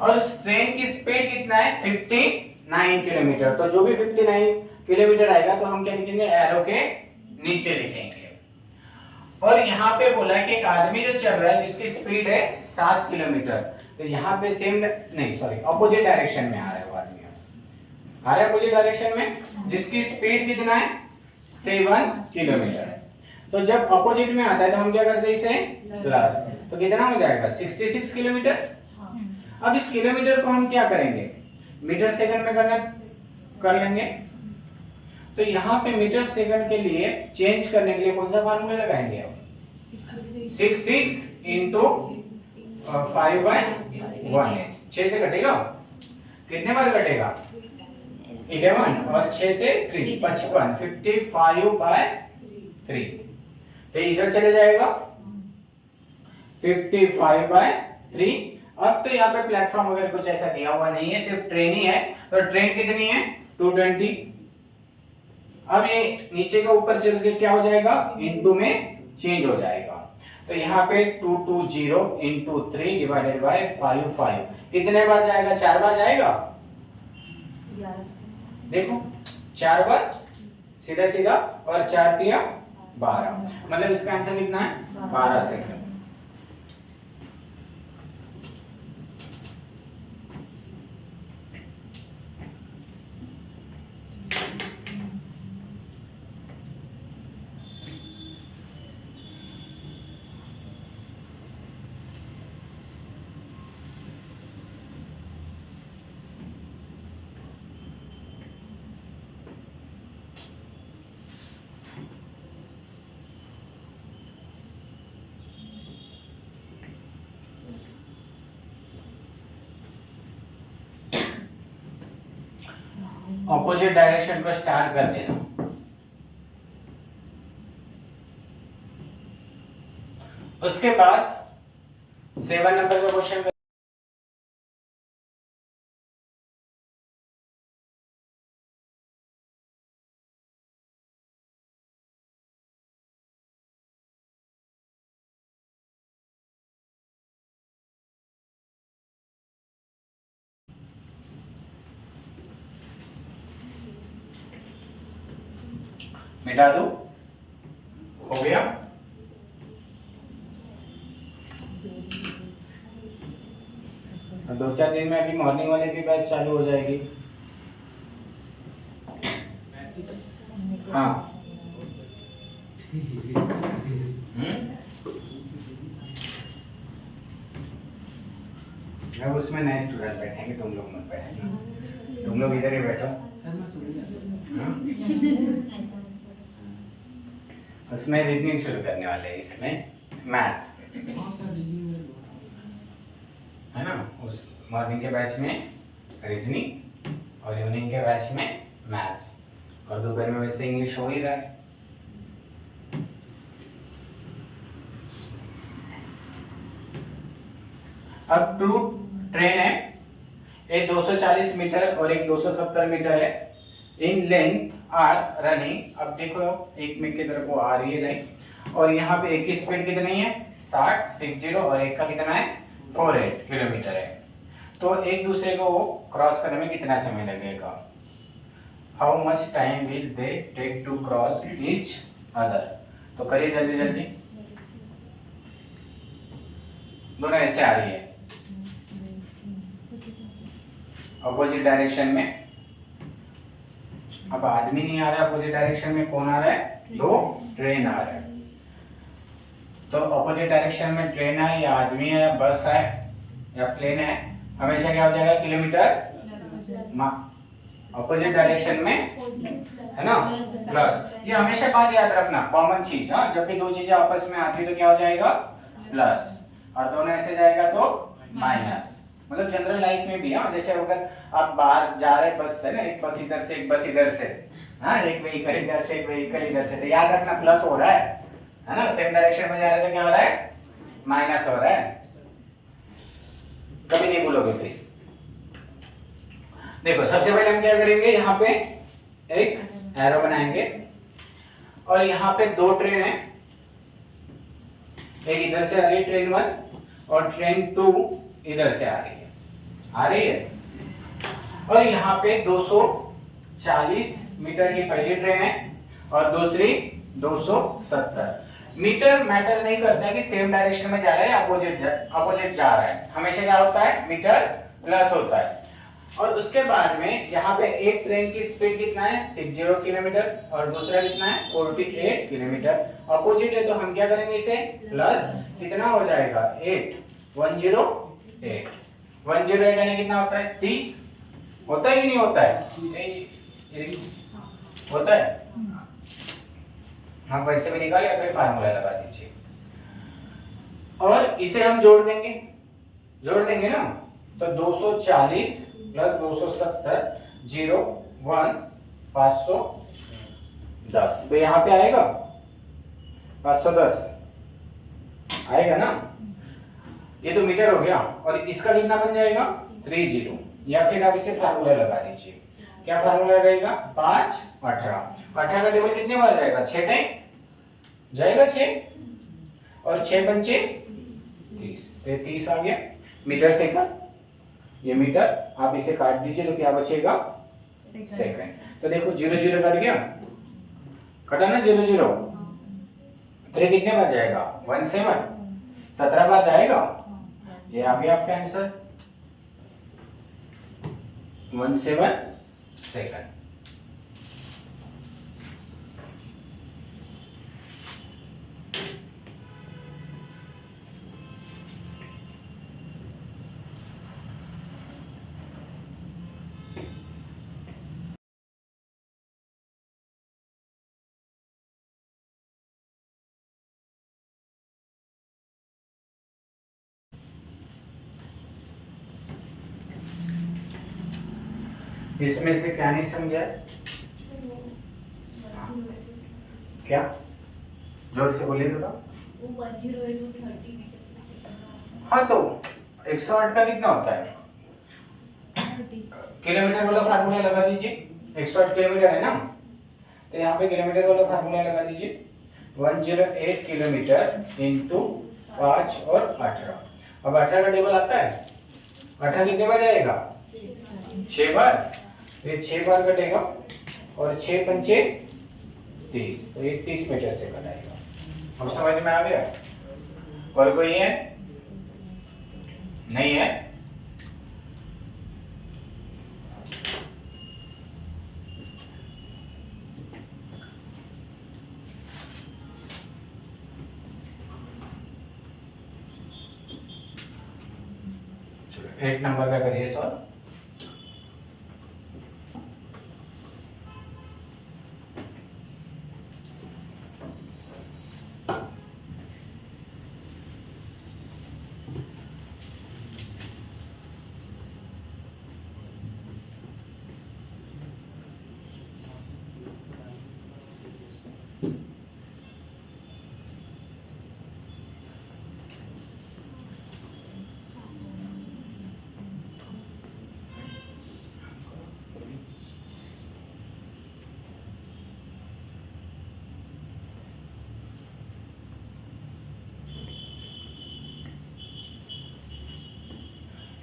और ट्रेन की स्पीड कितना है, 59 किलोमीटर। तो जो भी 59 किलोमीटर आएगा तो हम क्या लिखेंगे, एरो के नीचे लिखेंगे। और यहाँ पे बोला कि एक आदमी जो चल रहा है जिसकी स्पीड है 7 किलोमीटर, तो यहाँ पे सेम नहीं सॉरी अपोजिट डायरेक्शन में आ रहा है वो आदमी, आ रहा है अपोजिट डायरेक्शन में, जिसकी स्पीड कितना है, 7 किलोमीटर है। तो जब अपोजिट में आता है तो हम क्या करते हैं, इसे प्लस, तो कितना हो जाएगा, 66 किलोमीटर। अब इस किलोमीटर को हम क्या करेंगे, मीटर सेकंड में कर लेंगे। तो यहाँ पे मीटर सेकंड के लिए चेंज करने के लिए कौन सा फार्मूला लगाएंगे हम, 66 इंटू 5/1। 6 से कटेगा, कितने बार कटेगा, 11, और 6 से 3 55, 55/3। तो इधर चले जाएगा 55/3। अब तो यहाँ पे प्लेटफॉर्म वगैरह कुछ ऐसा दिया हुआ नहीं है, सिर्फ ट्रेन ही है। तो ट्रेन कितनी है 220। अब ये नीचे का ऊपर चल के क्या हो जाएगा इनटू में चेंज हो जाएगा। तो यहाँ पे 220 इंटू 3 डिवाइडेड बाय 55 कितने बार जाएगा 4 बार जाएगा। देखो 4 बार सीधा सीधा और 4 दिया 12, मतलब इसका आंसर कितना है 12 सेकंड। ऑपोजिट डायरेक्शन को स्टार्ट कर देना। उसके बाद 7 नंबर का क्वेश्चन मिटा दो, हो गया। दो चार दिन में अभी मॉर्निंग वाले की बैच चालू हो जाएगी। हाँ अब उसमें नए स्टूडेंट बैठेंगे, तुम लोग मत बैठना, तुम लोग इधर ही बैठो। उसमें रीजनिंग शुरू करने वाले हैं, इसमें मैथ्स है ना। उस मॉर्निंग के बैच में रीजनिंग और इवनिंग के बैच में मैथ्स, और दोपहर में वैसे इंग्लिश हो ही रहा है। अब टू ट्रेन है, एक 240 मीटर और एक 270 मीटर है। इन लेंथ आर रनिंग, अब देखो एक मिनट की तरफ वो आ रही है लाइन, और यहाँ पे एक की स्पीड कितनी है 60 और एक का कितना है 48 किलोमीटर है। तो एक दूसरे को वो क्रॉस करने में कितना समय लगेगा। How much time will they take to cross each other. तो करिए जल्दी जल्दी, दोनों ऐसे आ रही है अपोजिट डायरेक्शन में। अब आदमी नहीं आ रहा है अपोजिट डायरेक्शन में, कौन आ रहा है, दो ट्रेन आ रहा है। तो अपोजिट डायरेक्शन में ट्रेन है या आदमी है या बस है या प्लेन है, हमेशा क्या हो जाएगा किलोमीटर अपोजिट डायरेक्शन में है ना प्लस। ये हमेशा बात याद रखना, कॉमन चीज। हाँ, जब भी दो चीजें आपस में आती है तो क्या हो जाएगा प्लस, और दोनों ऐसे जाएगा तो माइनस। मतलब जनरल लाइफ में भी, हाँ, जैसे अगर आप बाहर जा रहे बस से ना, एक बस इधर से एक बस इधर से, हाँ, एक व्हीकल इधर से एक व्हीकल इधर से, तो याद रखना प्लस हो रहा है ना। सेम डायरेक्शन में जा रहे तो क्या हो रहा है माइनस हो रहा है, कभी नहीं भूलोगे फिर। देखो सबसे पहले हम क्या करेंगे, यहाँ पे एक एरो बनाएंगे और यहाँ पे दो ट्रेन है, एक इधर से आ रही है ट्रेन 1 और ट्रेन 2 इधर से आ रही है। और यहाँ पे 240 मीटर की पहली ट्रेन है और दूसरी 270 मीटर। मैटर नहीं करता है कि सेम डायरेक्शन में जा रहा है अपोजिट जा रहा है, हमेशा क्या होता है मीटर प्लस होता है। और उसके बाद में यहाँ पे एक ट्रेन की स्पीड कितना है 60 किलोमीटर और दूसरा कितना है 48 किलोमीटर। अपोजिट है तो हम क्या करेंगे इसे प्लस, कितना हो जाएगा 8 108 108 यानी कितना होता है 30 होता है कि नहीं होता है, होता है। हम वैसे भी निकाले या फिर फार्मूला लगा दीजिए और इसे हम जोड़ देंगे ना। तो 240 प्लस 270 0 1 510, तो यहाँ पे आएगा 510 आएगा ना। ये तो मीटर हो गया, और इसका कितना बन जाएगा 30, या फिर आप इसे फार्मूला लगा दीजिए। क्या फार्मूला रहेगा 5 18, 18 का टेबल कितने बार जाएगा 6 टाइम जाएगा 6, और 6 पंचे 30, तो 30 आ गया मीटर सेकंड। ये मीटर, आप इसे काट दीजिए तो क्या बचेगा सेकंड। तो देखो 0 0 कट गया, कटा ना 0 0, तो ये कितने बार जाएगा 17, 17 बार जाएगा। ये आ गया आपका आंसर 17 सेकंड। इसमें से क्या नहीं समझा? क्या जोर से बोलिए थोड़ा। हाँ तो 108 का कितना होता है किलोमीटर वाला फार्मूला लगा दीजिए। 108 किलोमीटर है ना, तो यहाँ पे किलोमीटर वाला फार्मूला लगा दीजिए। 108 किलोमीटर इंटू 5 और 18। अब 18 का टेबल आता है, 18 कितने बार जाएगा 6 बार, ये 6 बार कटेगा, और 6 पंचे 30, तो ये 30 मीटर सेकंड आएगा। अब समझ में आ गया? और कोई है? नहीं है? चलो 8 नंबर का करिए सॉल्व।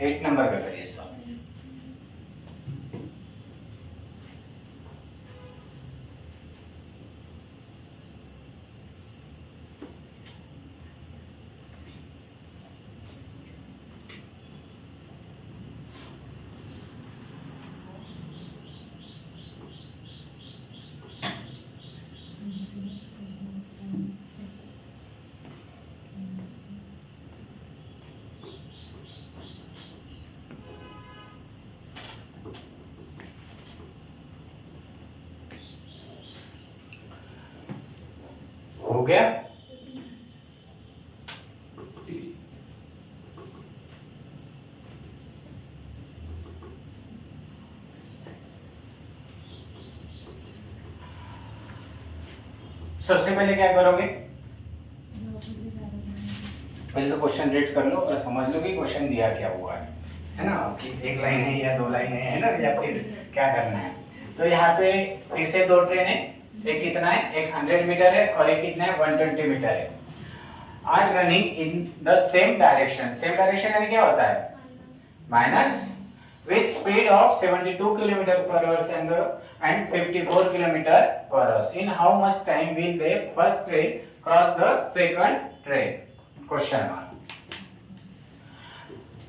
एट नंबर का करिए सॉल्व। हो गया? सबसे पहले क्या करोगे? पहले तो क्वेश्चन रीड कर लो और समझ लो कि क्वेश्चन दिया क्या हुआ है ना, कि एक लाइन है या 2 लाइन है ना, या फिर क्या करना है। तो यहाँ पे फिर से 2 ट्रेन है, एक कितना है, एक 100 मीटर है और एक कितना है 120 मीटर है। Are running in the same direction. Same direction यानी क्या होता है minus, with speed of 72 kilometre per hour and 54 kilometre per hour. In how much time will the first train cross the second train? Question mark.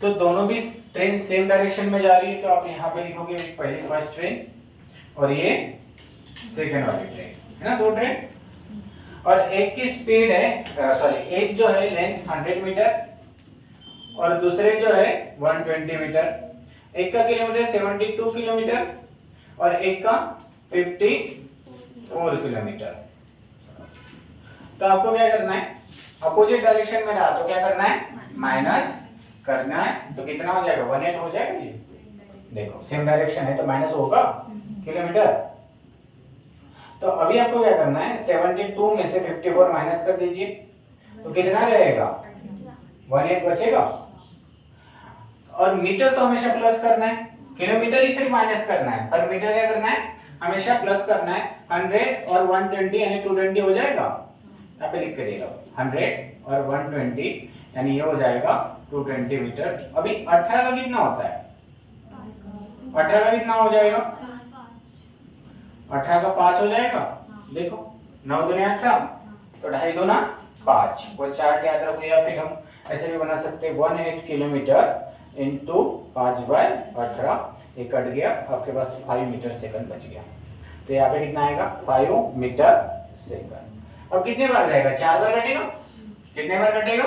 तो दोनों भी ट्रेन सेम डायरेक्शन में जा रही है, तो आप यहाँ पे लिखोगे पहली फर्स्ट ट्रेन और ये सेकंड वाली ट्रेन है ना, 2 ट्रेन। और एक की स्पीड है सॉरी, एक जो है लेंथ 100 मीटर और दूसरे जो है 120 मीटर। एक का किलोमीटर 72 किलोमीटर और एक का 54 किलोमीटर। तो आपको क्या करना है, अपोजिट डायरेक्शन में रहा तो क्या करना है माइनस करना है, तो कितना हो जाएगा 18 हो जाएगा। ये देखो सेम डायरेक्शन है तो माइनस होगा किलोमीटर। तो अभी आपको क्या करना है 72 में से 54 माइनस कर दीजिए, तो कितना रहेगा 18 बचेगा। और मीटर तो हमेशा प्लस करना है, किलोमीटर ही सिर्फ माइनस करना है, पर मीटर क्या करना है, हमेशा प्लस करना है। 100 और 120 यानी 220 हो जाएगा, यहाँ पे लिख के देगा 100 और 120 यानी ये हो जाएगा 220 मीटर। अभी 18 का कितना होता है, 18 का कितना हो जाएगा, 18 का 5 हो जाएगा। देखो 9 दूनी 18 तो 2.5 दूना 5, वो चार्ट याद रखो, या फिर हम ऐसे भी बना सकते हैं 18 किलोमीटर इंटू 5/18, ये कट गया, आपके पास 5 मीटर सेकंड बच गया। तो यहाँ पे कितना आएगा 5 मीटर सेकंड। अब कितने बार जाएगा, 4 बार कटेगा, कितने बार कटेगा,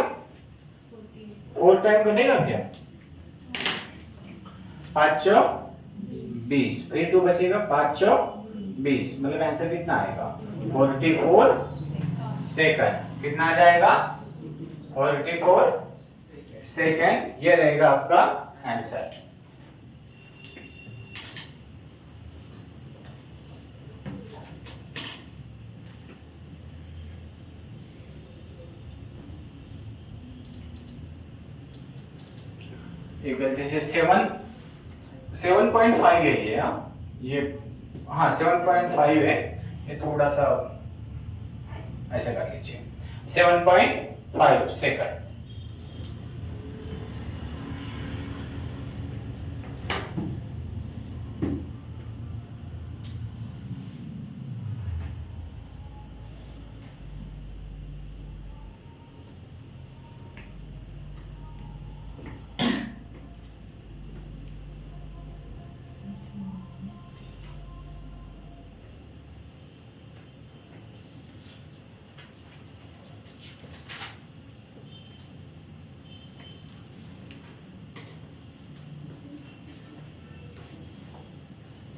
4 टाइम कटेगा क्या, 5 चौक 20, फिर 2 बचेगा, 5 चौक 20, मतलब आंसर कितना आएगा 44 सेकंड। कितना आ जाएगा 44 सेकंड, ये रहेगा आपका आंसर। एक गलती से 7.5 है ये, ये हाँ 7.5 है, ये थोड़ा सा ऐसा कर लीजिए 7.5 सेकंड।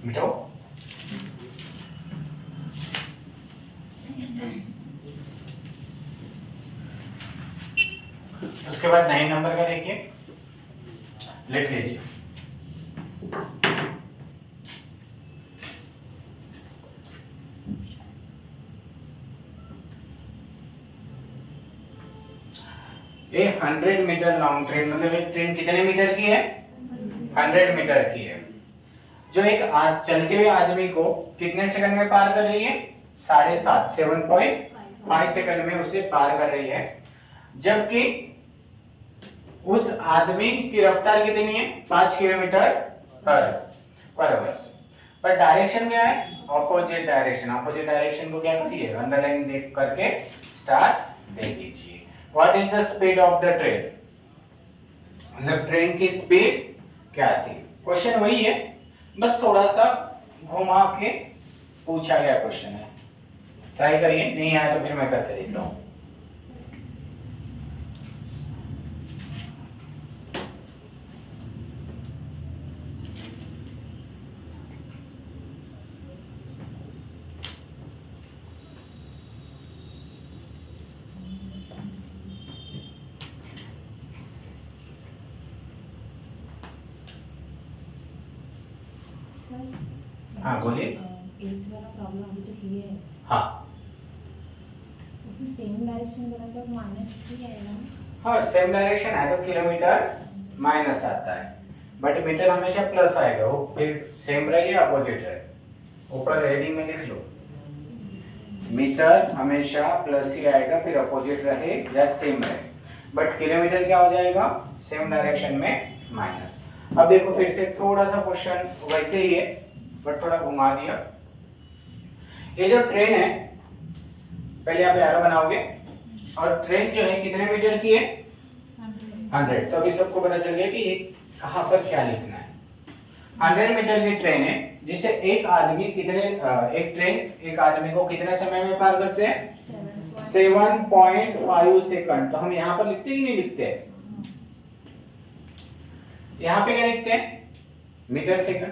मिटाओ, उसके बाद 9 नंबर का देखिए, लिख लीजिए। ये 100 मीटर लॉन्ग ट्रेन, मतलब एक ट्रेन कितने मीटर की है, 100 मीटर की है, जो एक चलते हुए आदमी को कितने सेकंड में पार कर रही है, 7.5 सेकंड में उसे पार कर रही है। जबकि उस आदमी की रफ्तार कितनी है, 5 किलोमीटर पर आवर। पर डायरेक्शन क्या है, ऑपोजिट डायरेक्शन। ऑपोजिट डायरेक्शन को क्या करिए, अंडरलाइन देख करके स्टार दे दीजिए। What is the speed of the train, मतलब ट्रेन की स्पीड क्या थी। क्वेश्चन वही है, बस थोड़ा सा घुमा के पूछा गया क्वेश्चन है। ट्राई करिए, नहीं आया तो फिर मैं करके देखता हूँ। हाँ बोलिए। एट्थ वाला प्रॉब्लम अभी जो किए है, हाँ उसमें सेम डायरेक्शन बना तो -3 आएगा। हाँ सेम डायरेक्शन है तो किलोमीटर माइनस आता है, बट मीटर हमेशा प्लस आएगा, वो फिर सेम रहे या अपोजिट रहे, ऊपर हेडिंग में लिख लो। मीटर हमेशा प्लस ही आएगा, फिर अपोजिट रहे या सेम रहे, बट किलोमीटर क्या हो जाएगा, सेम डायरेक्शन में माइनस। अब देखो फिर से थोड़ा सा क्वेश्चन वैसे ही है, बट थोड़ा घुमा दिया। ये जो ट्रेन है, पहले आप एरो बनाओगे, और ट्रेन जो है कितने मीटर की है, 100। तो अभी सबको पता चल गया कि ये कहाँ पर क्या लिखना है। 100 मीटर की ट्रेन है, जिसे एक आदमी कितने एक ट्रेन एक आदमी को कितने समय में पार करते हैं, 7.5 सेकंड। तो हम यहाँ पर लिखते कि नहीं लिखते, यहाँ पे क्या लिखते हैं, मीटर सेकंड।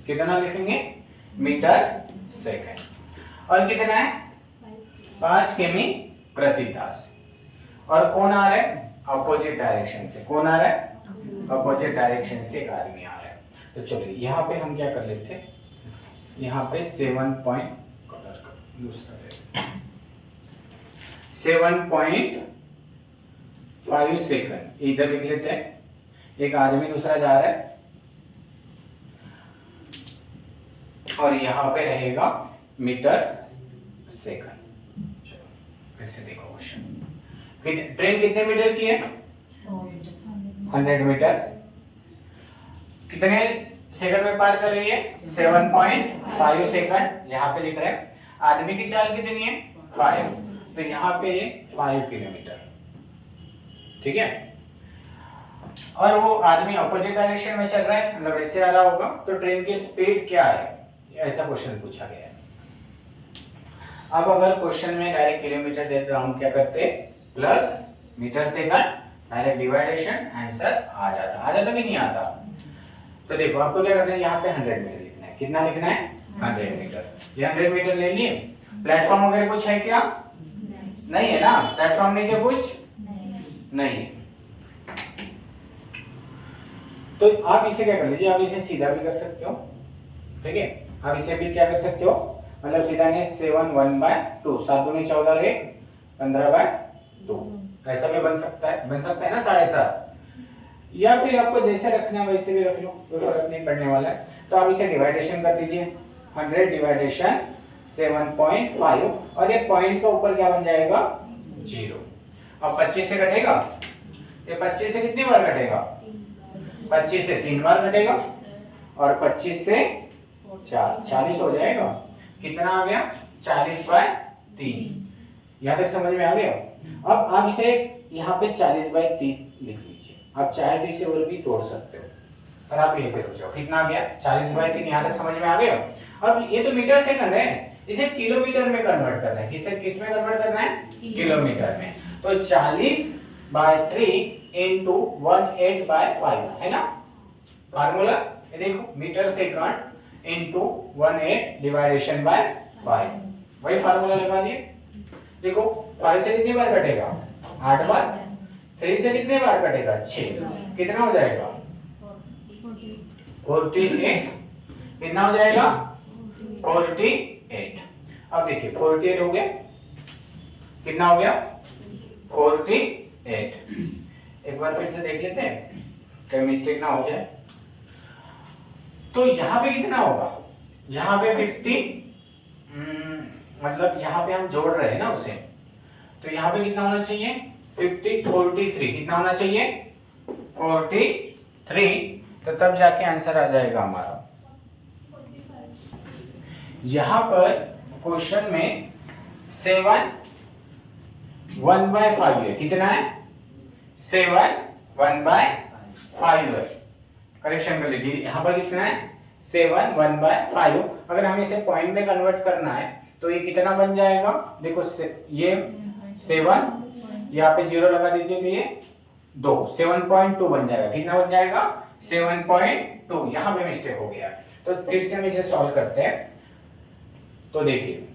कितना लिखेंगे, मीटर सेकंड। और कितना है, 5 किमी प्रति तास। और कौन आ रहा है, अपोजिट डायरेक्शन से। कौन आ रहा है, अपोजिट डायरेक्शन से एक आदमी आ रहा है। तो चलिए यहाँ पे हम क्या कर लेते हैं, यहाँ पे 7.5 सेकंड इधर लिख लेते हैं। एक आदमी दूसरा जा रहा है और यहाँ पे रहेगा मीटर सेकंड। फिर से देखो क्वेश्चन, ट्रेन कितने मीटर की है? 100 मीटर। कितने सेकंड में पार कर रही है? 7.5 सेकंड। यहाँ पे लिख रहे हैं आदमी की चाल कितनी है? 5, तो यहाँ पे 5 किलोमीटर। ठीक है, और वो आदमी अपोजिट डायरेक्शन में चल रहा है, मतलब ऐसे आ रहा होगा, तो ट्रेन की स्पीड क्या है? ऐसा क्वेश्चन पूछा गया है। अब अगर क्वेश्चन में डायरेक्ट किलोमीटर दे तो हम क्या करते? Plus metre second, direct डिवाइडेशन, answer आ जाता कि नहीं आता? तो देखो आपको क्या करना है, यहाँ पे 100 मीटर लिखना है। कितना लिखना है? 100 मीटर। ये 100 मीटर ले लिए। प्लेटफॉर्म वगैरह कुछ है क्या? नहीं है ना, प्लेटफॉर्म नहीं है कुछ? नहीं है। तो आप इसे क्या कर लीजिए, आप इसे सीधा भी कर सकते हो। ठीक है, आप इसे भी क्या कर सकते हो, मतलब सीधा नहीं, 7/1/2, 7 दूनी 14 रे 15/2, ऐसा भी बन सकता है ना 7.5। या फिर आपको जैसे रखना है वैसे भी रख लो, कोई फर्क नहीं पड़ने वाला है। तो आप इसे डिवाइडेशन कर दीजिए, 100 डिवाइडेशन 7.5, और ये पॉइंट का ऊपर क्या बन जाएगा? 0। अब 25 से कटेगा, ये 25 से कितनी बार कटेगा? 25 से 3 बार कटेगा, और 25 से 40 हो जाएगा। कितना आ गया? 40/3। यहाँ तक समझ में आ गया? अब आप इसे यहाँ पे 40/30 लिख लीजिए। आप चाहे तो इसे और भी तोड़ सकते हो, पर आप यहीं पे रुक जाओ। कितना आ गया? 40/3। यहाँ तक समझ में आ गया? अब ये तो मीटर सेकंड है, इसे किलोमीटर में कन्वर्ट करना है। किस में कन्वर्ट करना है? किलोमीटर में। तो 40/3 into 18/5 है ना फार्मूला। ये देखो, मीटर सेकंड into 18 डिवाइडेशन बाय 5, वही फार्मूला लगा दिए। देखो 5 से कितनी बार कटेगा? 8 बार। 3 से कितने बार कटेगा? 6। कितना हो जाएगा? 48। कितना हो जाएगा? 48। अब देखिए 48 हो गया, कितना हो गया? 48। एक बार फिर से देख लेते हैं कहीं मिस्टेक ना हो जाए। तो यहाँ पे कितना होगा? यहाँ पे 50, मतलब यहाँ पे हम जोड़ रहे हैं ना उसे, तो यहाँ पे कितना होना चाहिए? 50, 43। कितना होना चाहिए? 43। तो तब जाके आंसर आ जाएगा हमारा। यहाँ पर क्वेश्चन में 7/1/5 है। कितना है? 7/1/5 है। करेक्शन कर लीजिए, यहाँ पर कितना है? 7/1/5। अगर हमें इसे पॉइंट में कन्वर्ट करना है तो ये कितना बन जाएगा? देखो ये 7, यहाँ पे 0 लगा दीजिए, तो ये 2, 7.2 बन जाएगा। कितना बन जाएगा? 7.2। यहाँ पे मिस्टेक हो गया, तो फिर से हम इसे सॉल्व करते हैं। तो देखिए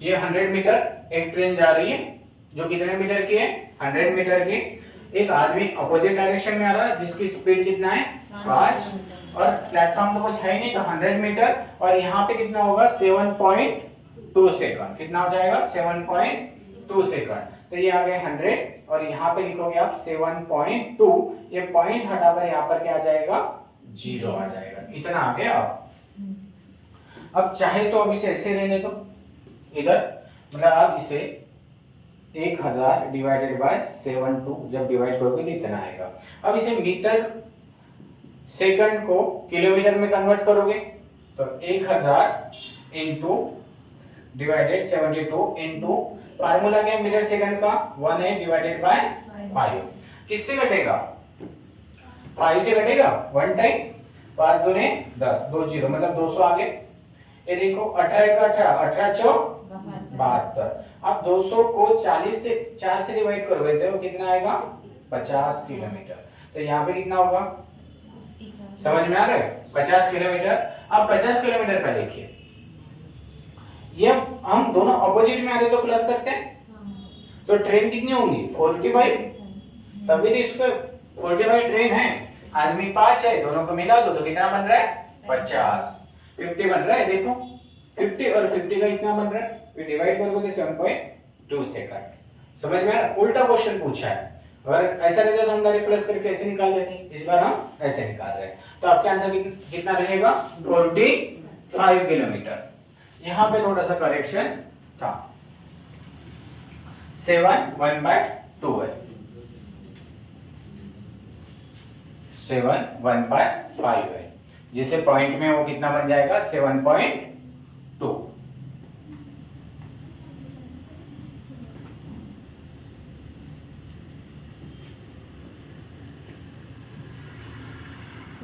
ये 100 मीटर एक ट्रेन जा रही है, जो कितने मीटर की है? 100 मीटर की। एक आदमी अपोजिट डायरेक्शन में आ रहा है, जिसकी स्पीड कितना है? 5, और प्लेटफॉर्म तो कुछ है ही नहीं, तो 100 मीटर, और यहाँ पे कितना होगा? 7.2 सेकंड। कितना हो जाएगा? 7.2 सेकंड। तो ये आ गए 100, और यहाँ पे लिखोगे आप 7.2, ये पॉइंट हटाकर यहाँ पर क्या आ जाएगा? 0 आ जाएगा। इतना आ गया। अब चाहे तो अब इसे ऐसे रहने दो इधर, मतलब आप इसे 1000 डिवाइडेड बाय 72 जब डिवाइड करोगे तो इतना आएगा। अब इसे मीटर सेकंड को किलोमीटर में कन्वर्ट करोगे तो 1000 इंटू डिवाइडेड 72 इंटू फार्मूला क्या है मीटर सेकंड का? 18 डिवाइडेड बाय 5। किससे घटेगा? 5 से घटेगा 1 टाइम। 5 दूने 10, 2 0, मतलब 200 आ गए। ये देखो 18 का 18, 18 चौक 72। अब 200 को 40 से 4 से डिवाइड करोगे तो कितना आएगा? 50 किलोमीटर। तो यहाँ पे कितना होगा? समझ में आ रहा है? 50 किलोमीटर। अब 50 किलोमीटर का देखिए, ये हम दोनों अपोजिट में आ रहे तो प्लस करते हैं, तो ट्रेन कितनी होंगी? 45। तभी तो इसको 45 ट्रेन है, आदमी 5 है, दोनों को मिला दो तो कितना बन रहा है? 50। 50 बन रहा है। देखो 50 और 50 का इतना बन रहा है, फिर डिवाइड करोगे तो 7.2 सेकंड। समझ में आ रहा है? उल्टा क्वेश्चन पूछा है, अगर ऐसा रहता तो हम डायरेक्ट प्लस करके ऐसे निकाल देते, इस बार हम ऐसे निकाल रहे हैं। तो आपके आंसर कितना रहेगा 45 किलोमीटर। यहाँ पे थोड़ा सा करेक्शन था, 7 1/2 है, 7 1/5 है, जिसे पॉइंट में वो कितना बन जाएगा 7.2।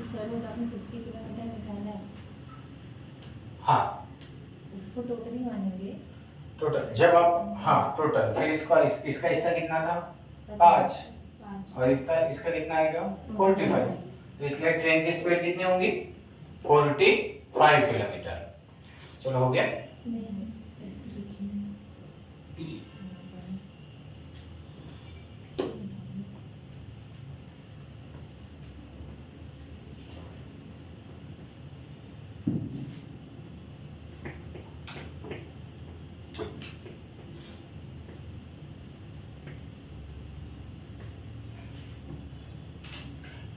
सर वो आपने 50 किलोमीटर निकाला है, हाँ उसको टोटल ही मानेंगे। टोटल जब आप, हाँ टोटल, फिर इसका इसका हिस्सा कितना था 5, और इतना इसका कितना आएगा 45। तो इसलिए ट्रेन की स्पीड कितनी होगी 45 किलोमीटर। चलो हो गया।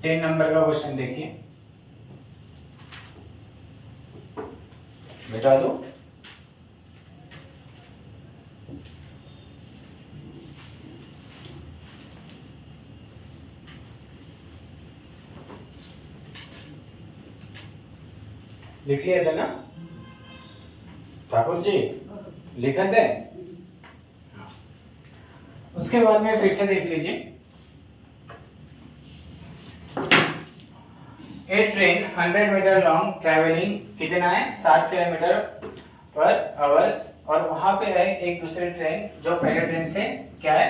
टेन नंबर का क्वेश्चन देखिए, बेटा दो। लिख लिया था ना ठाकुर जी, लिखा थे। उसके बाद में फिर से देख लीजिए, ए ट्रेन 100 मीटर लॉन्ग ट्रैवलिंग कितना है 60 किलोमीटर पर आवर्स, और वहां पे है एक दूसरी ट्रेन जो पहले ट्रेन से क्या है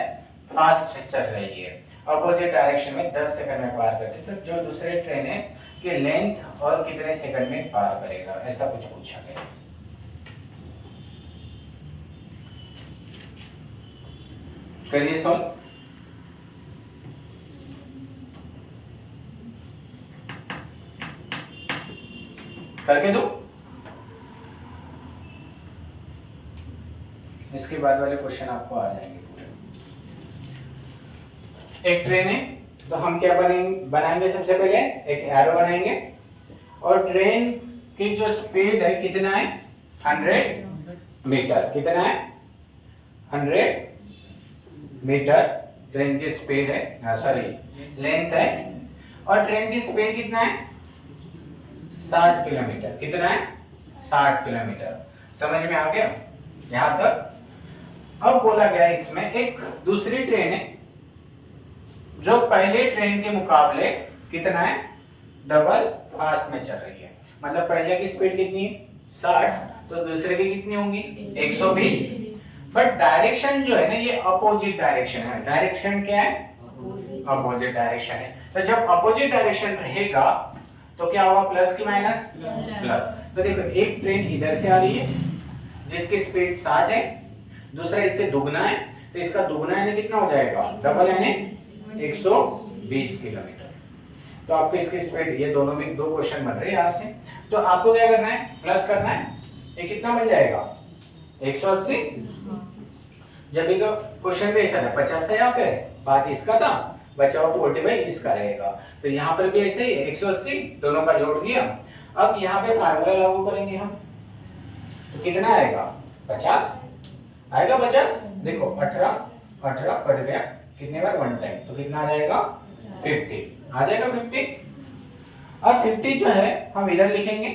फास्ट चल रही है, अपोजिट डायरेक्शन में 10 सेकंड में पार करती है। तो जो दूसरी ट्रेन है कि लेंथ और कितने सेकंड में पार करेगा, ऐसा कुछ पूछा गया। करिए सॉल्व। करके दो, इसके बाद वाले क्वेश्चन आपको आ जाएंगे पूरे। एक ट्रेन है तो हम क्या बनाएंगे सबसे पहले एक एरो बनाएंगे, और ट्रेन की जो स्पीड है कितना है 100 मीटर, कितना है 100 मीटर ट्रेन की स्पीड है, सॉरी लेंथ है, और ट्रेन की स्पीड कितना है 60 किलोमीटर, कितना है 60 किलोमीटर। समझ में आ गया यहां तक। अब बोला गया इसमें एक दूसरी ट्रेन है जो पहले ट्रेन के मुकाबले कितना है डबल फास्ट में चल रही है, मतलब पहले की स्पीड कितनी है 60, तो दूसरे की कितनी होंगी 120, बट डायरेक्शन जो है ना ये अपोजिट डायरेक्शन है। डायरेक्शन क्या है अपोजिट डायरेक्शन है। तो जब अपोजिट डायरेक्शन रहेगा तो क्या होगा प्लस की माइनस प्लस। तो देखो एक ट्रेन इधर से आ रही है जिसकी स्पीड 60 है, दूसरा इससे दुगना है, तो इसका दुगना यानी कितना हो जाएगा डबल यानी 120 किलोमीटर। तो आपको इसकी स्पीड, ये दोनों में दो क्वेश्चन बन रहे हैं यहाँ से, तो आपको क्या करना है प्लस करना है, ये कितना बन जाएगा 180। जब एक क्वेश्चन पे ऐसा था 50 था यहाँ पे 5 इसका था, बचा हुआ 45 इसका रहेगा, तो यहाँ पर भी ऐसे ही 180 दोनों का जोड़ दिया। अब यहाँ पे फार्मूला लागू करेंगे हम, तो कितना आएगा 50 आएगा 50। देखो 18 कट गया कितने बार 1 टाइम, तो कितना आ जाएगा 50 आ जाएगा 50। अब 50 जो है हम इधर लिखेंगे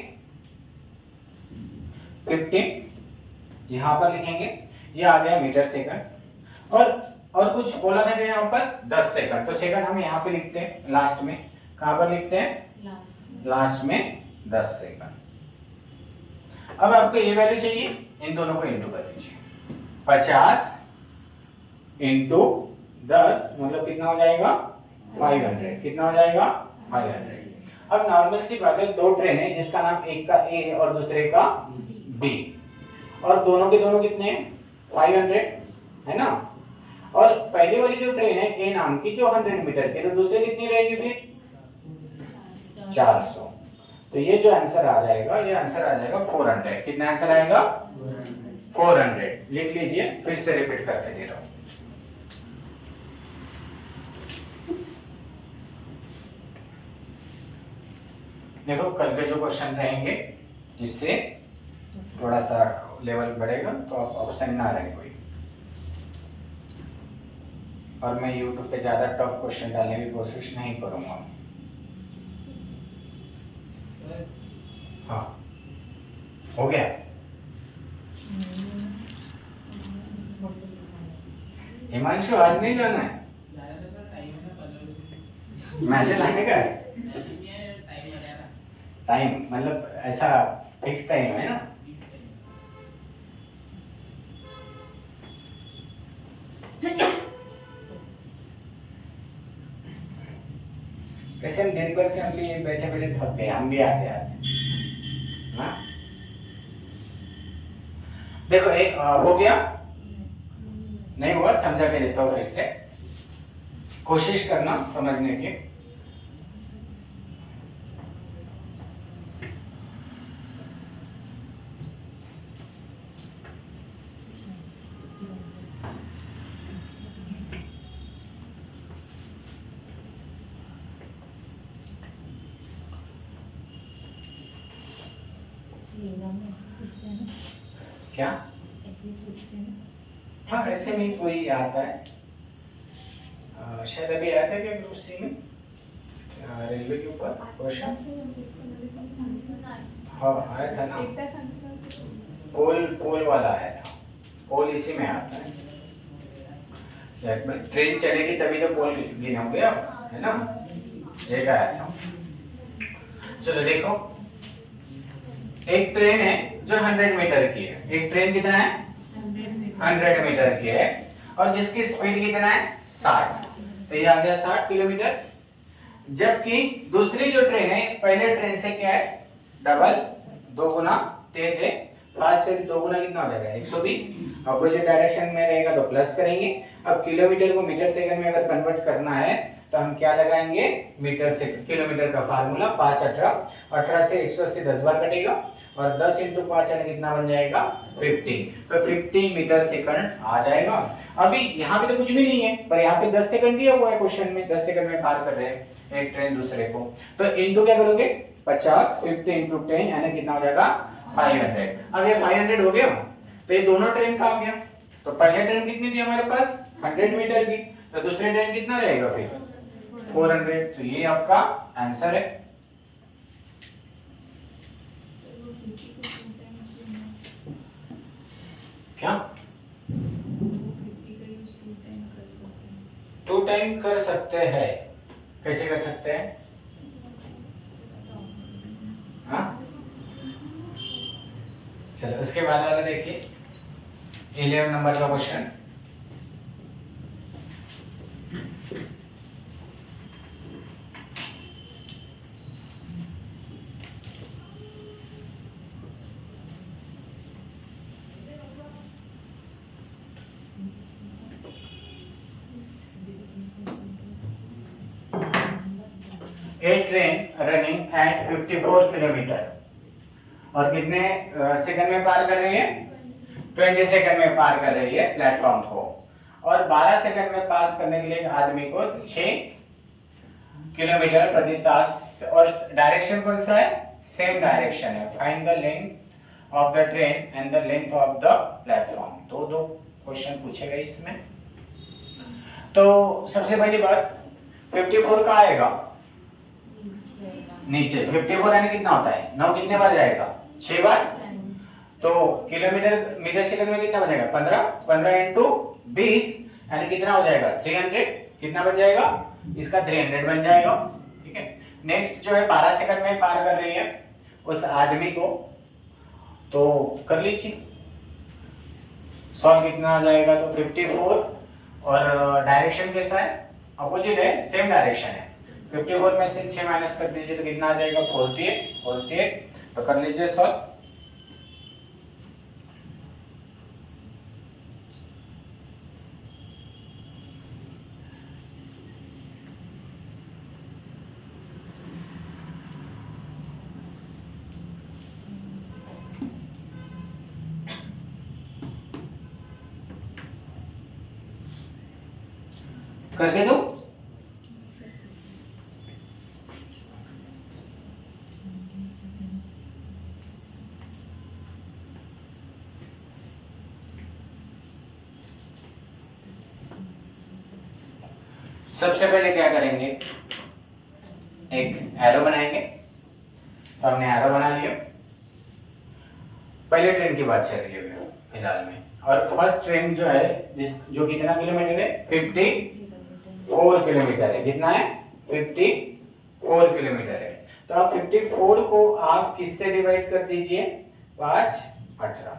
50 यहाँ पर लिखेंगे, ये आ गया मीटर सेकंड, और कुछ बोला था यहाँ पर 10 सेकंड, तो सेकंड हम यहाँ पे लिखते हैं लास्ट में, कहाँ पर लिखते हैं लास्ट में 10 सेकंड। अब आपको ये वैल्यू चाहिए, इन दोनों को इंटू कर दीजिए, 50 इंटू 10 मतलब कितना हो जाएगा 500, कितना हो जाएगा 500। अब नॉर्मल सी बात है, दो ट्रेन है जिसका नाम एक का ए और दूसरे का बी, और दोनों के दोनों कितने 500 है ना, और पहली वाली जो ट्रेन है ए नाम की जो 100 मीटर की, तो दूसरे कितनी रहेगी फिर 400। तो ये जो आंसर आ जाएगा, ये आंसर आ जाएगा 400। कितना आंसर आएगा 400। लिख लीजिए, फिर से रिपीट करके दे रहा हूं। देखो कल के जो क्वेश्चन रहेंगे जिससे थोड़ा सा लेवल बढ़ेगा तो आप ऑप्शन ना रहे कोई। और मैं यूट्यूब पे ज़्यादा टफ क्वेश्चन डालने की कोशिश नहीं करूँगा। हाँ हो गया। हिमांशु आज नहीं जाना है, मैसेज आने का है। टाइम मतलब ऐसा फिक्स टाइम है ना। कैसे हम दिन भर से हम भी बैठे बैठे थक गए, हम भी आते आज। हाँ देखो एक हो गया, नहीं हुआ समझा के देता हूँ फिर से, कोशिश करना समझने की। क्या हाँ ऐसे में कोई आता है, शायद अभी आया था क्या ग्रुप सी में रेलवे के ऊपर क्वेश्चन। हाँ आया था ना, पोल वाला आया था। पोल इसी में आता है, ट्रेन चलेगी तभी तो पोल गिनोगे आप, है ना। एक आया था। चलो देखो, एक ट्रेन है जो 100 मीटर की है। एक ट्रेन कितना है 100 मीटर की है और जिसकी स्पीड कितना है 60, तो ये आ गया 60 किलोमीटर। जबकि दूसरी जो ट्रेन है पहले ट्रेन से क्या है डबल, 2 गुना तेज है, फास्ट है, 2 गुना कितना हो जाएगा 120। अपोजिट डायरेक्शन में रहेगा तो प्लस करेंगे। अब किलोमीटर को मीटर सेकंड में अगर कन्वर्ट करना है तो हम क्या लगाएंगे मीटर से किलोमीटर का फार्मूला 5 18 से 180 10 बार कटेगा और 10 × 5 यानी कितना बन जाएगा 50, तो 50 मीटर सेकंड आ जाएगा। अभी यहाँ पे तो कुछ भी नहीं है पर यहाँ पे 10 सेकंड दिया हुआ है क्वेश्चन में, 10 सेकंड में पार कर रहे हैं एक ट्रेन दूसरे को, तो इनटू क्या करोगे 50 50 × 10 यानी कितना हो जाएगा 500। अब ये 500 हो गया तो ये दोनों ट्रेन का आ गया। तो पहले ट्रेन कितनी थी हमारे पास 100 मीटर की, तो दूसरी ट्रेन कितना रहेगा फिर 400। तो ये आपका आंसर है। क्या 2 टाइम कर सकते हैं, कैसे कर सकते हैं हाँ चलो उसके बाद वाला देखिए 11 नंबर का question. A train running at 54 kilometre और कितने सेकंड में पार कर रही है 20 सेकंड में पार कर रही है प्लेटफॉर्म को, और 12 सेकंड में पास करने के लिए आदमी को 6 किलोमीटर प्रति तास, और डायरेक्शन कौन सा है सेम डायरेक्शन है। Find the length of the train and the length of the platform. दो क्वेश्चन पूछे गए इसमें। तो सबसे पहली बात 54 का आएगा नीचे, 54 यानी कितना होता है 9 कितने बार जाएगा 6 बार, तो किलोमीटर मीटर सेकंड में कितना बनेगा 15 × 20 यानी कितना हो जाएगा 300, कितना बन जाएगा इसका 300 बन जाएगा। ठीक है, नेक्स्ट जो है 12 सेकंड में पार कर रही है उस आदमी को, तो कर लीजिए सॉल्व कितना आ जाएगा, तो 54 और डायरेक्शन कैसा है अपोजिट है सेम डायरेक्शन है, 54 में से 6 माइनस कर दीजिए तो कितना आ जाएगा 48, तो कर लीजिए सॉल्व। करके दो सबसे पहले क्या करेंगे, एक एरो बनाएंगे। तो हमने एरो बना लिया। पहले ट्रेन की बात चल रही है फिलहाल में, और फर्स्ट ट्रेन जो है जो कितना किलोमीटर है, 54 किलोमीटर है। कितना है, 54 किलोमीटर है। तो आप 54 को आप किससे डिवाइड कर दीजिए, 5 18।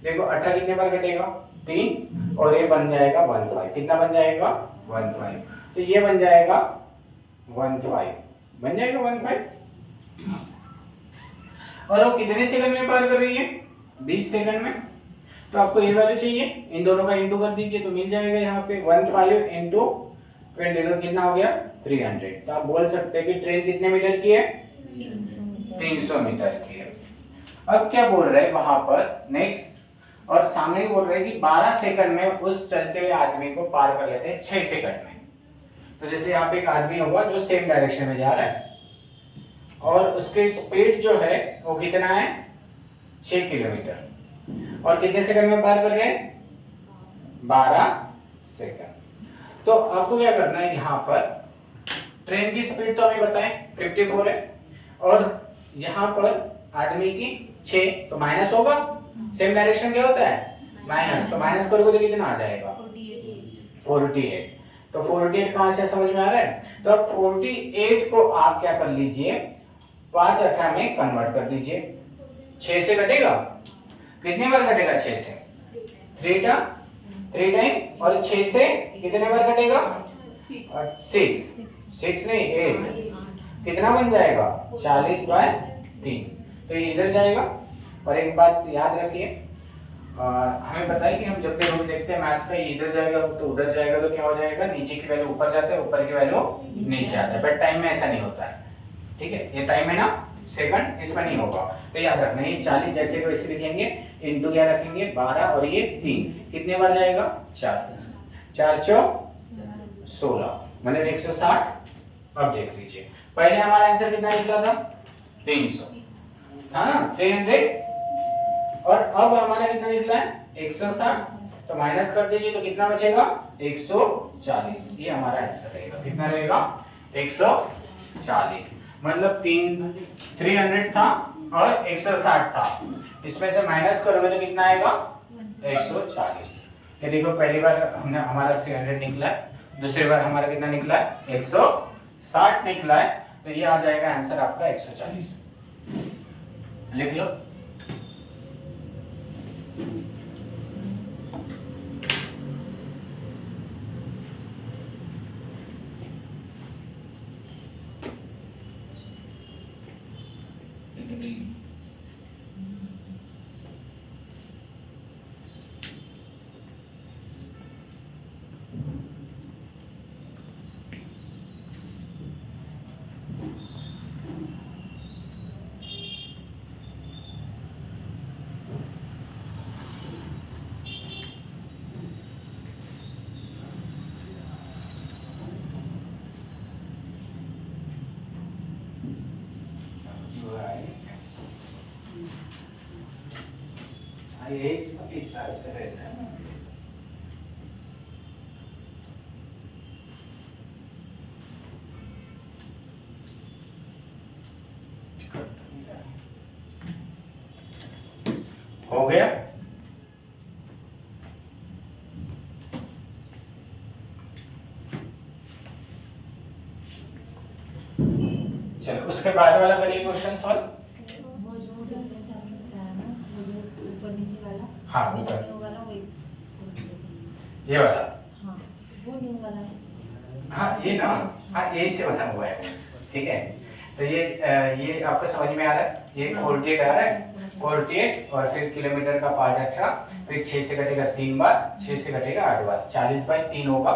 देखो 18 कितने बार कटेगा, 3, और ये बन जाएगा 15। कितना बन जाएगा, 15। तो ये बन जाएगा 15, बन जाएगा 15। और वो कितने सेकंड में पार कर रही है, 20 सेकंड में। तो आपको ये वैल्यू चाहिए, इन दोनों का इंटू कर दीजिए तो मिल जाएगा यहाँ पे 15 इंटू 20 तो कितना हो गया, 300। तो आप बोल सकते हैं कि ट्रेन कितने मीटर की है, 300 मीटर की है। अब क्या बोल रहे हैं वहां पर नेक्स्ट, और सामने ही बोल रहे हैं कि 12 सेकंड में उस चलते हुए आदमी को पार कर लेते हैं 6 सेकंड में। तो जैसे यहाँ पे एक आदमी होगा जो सेम डायरेक्शन में जा रहा है, और उसकी स्पीड जो है वो कितना है, 6 किलोमीटर, और कितने सेकंड में पार कर रहे हैं, 12 सेकंड। तो आपको क्या करना है, यहाँ पर ट्रेन की स्पीड तो हमें बताएं 54 है, और यहाँ पर आदमी की 6, तो माइनस होगा। सेम डायरेक्शन क्या होता है, माइनस। तो माइनस करोगे तो कितना आ जाएगा, 48। तो 48 कहां से समझ में आ रहा है, तो अब 48 को आप क्या कर लीजिए, 5 18 में कन्वर्ट कर दीजिए। 6 से कटेगा, कितने बार कटेगा, 6 से 3 टाइम, और 6 से कितने बार कटेगा, 6 नहीं 8, कितना बन जाएगा, 40/3। तो ये इधर जाएगा। और एक बात याद रखिए, हमें पता है कि हम जब भी रूल देखते हैं मैथ्स का, ये इधर जाएगा तो उधर जाएगा, तो क्या हो जाएगा, नीचे की वैल्यू ऊपर जाता है, ऊपर की वैल्यू नीचे आता है। बट टाइम में ऐसा नहीं होता है, ठीक है। ये टाइम है ना, सेकंड, इसमें नहीं होगा। तो याद रखना, ये 40 जैसे को ऐसे लिखेंगे, इनटू क्या रखेंगे 12, और ये 3, कितने बार जाएगा, 4 4 4 16, मतलब 160। अब देख लीजिए, पहले हमारा आंसर कितना निकला था, 300, हाँ 300, और अब हमारा कितना निकला है, 160। तो माइनस कर दीजिए तो कितना बचेगा, 140। ये हमारा आंसर रहेगा, कितना रहेगा, 140। मतलब 300 था और 160 था, इसमें से माइनस करोगे तो कितना आएगा, 140। ये देखो, पहली बार हमने हमारा 300 निकला है, दूसरी बार हमारा कितना निकला है, 160 निकला है। तो ये आ जाएगा आंसर आपका 140। लिख लो। हो गया। चलो उसके बाद वाला करिए क्वेश्चन सॉल्व। हाँ ऊपर ये वाला, हाँ ये ना, हाँ ये से बना हुआ है, ठीक है। तो ये आपको समझ में आ रहा है, ये 48 आ रहा है, 48 और फिर किलोमीटर का 5 18, फिर 6 से कटेगा 3 बार, 6 से कटेगा 8 बार, 40/3 होगा।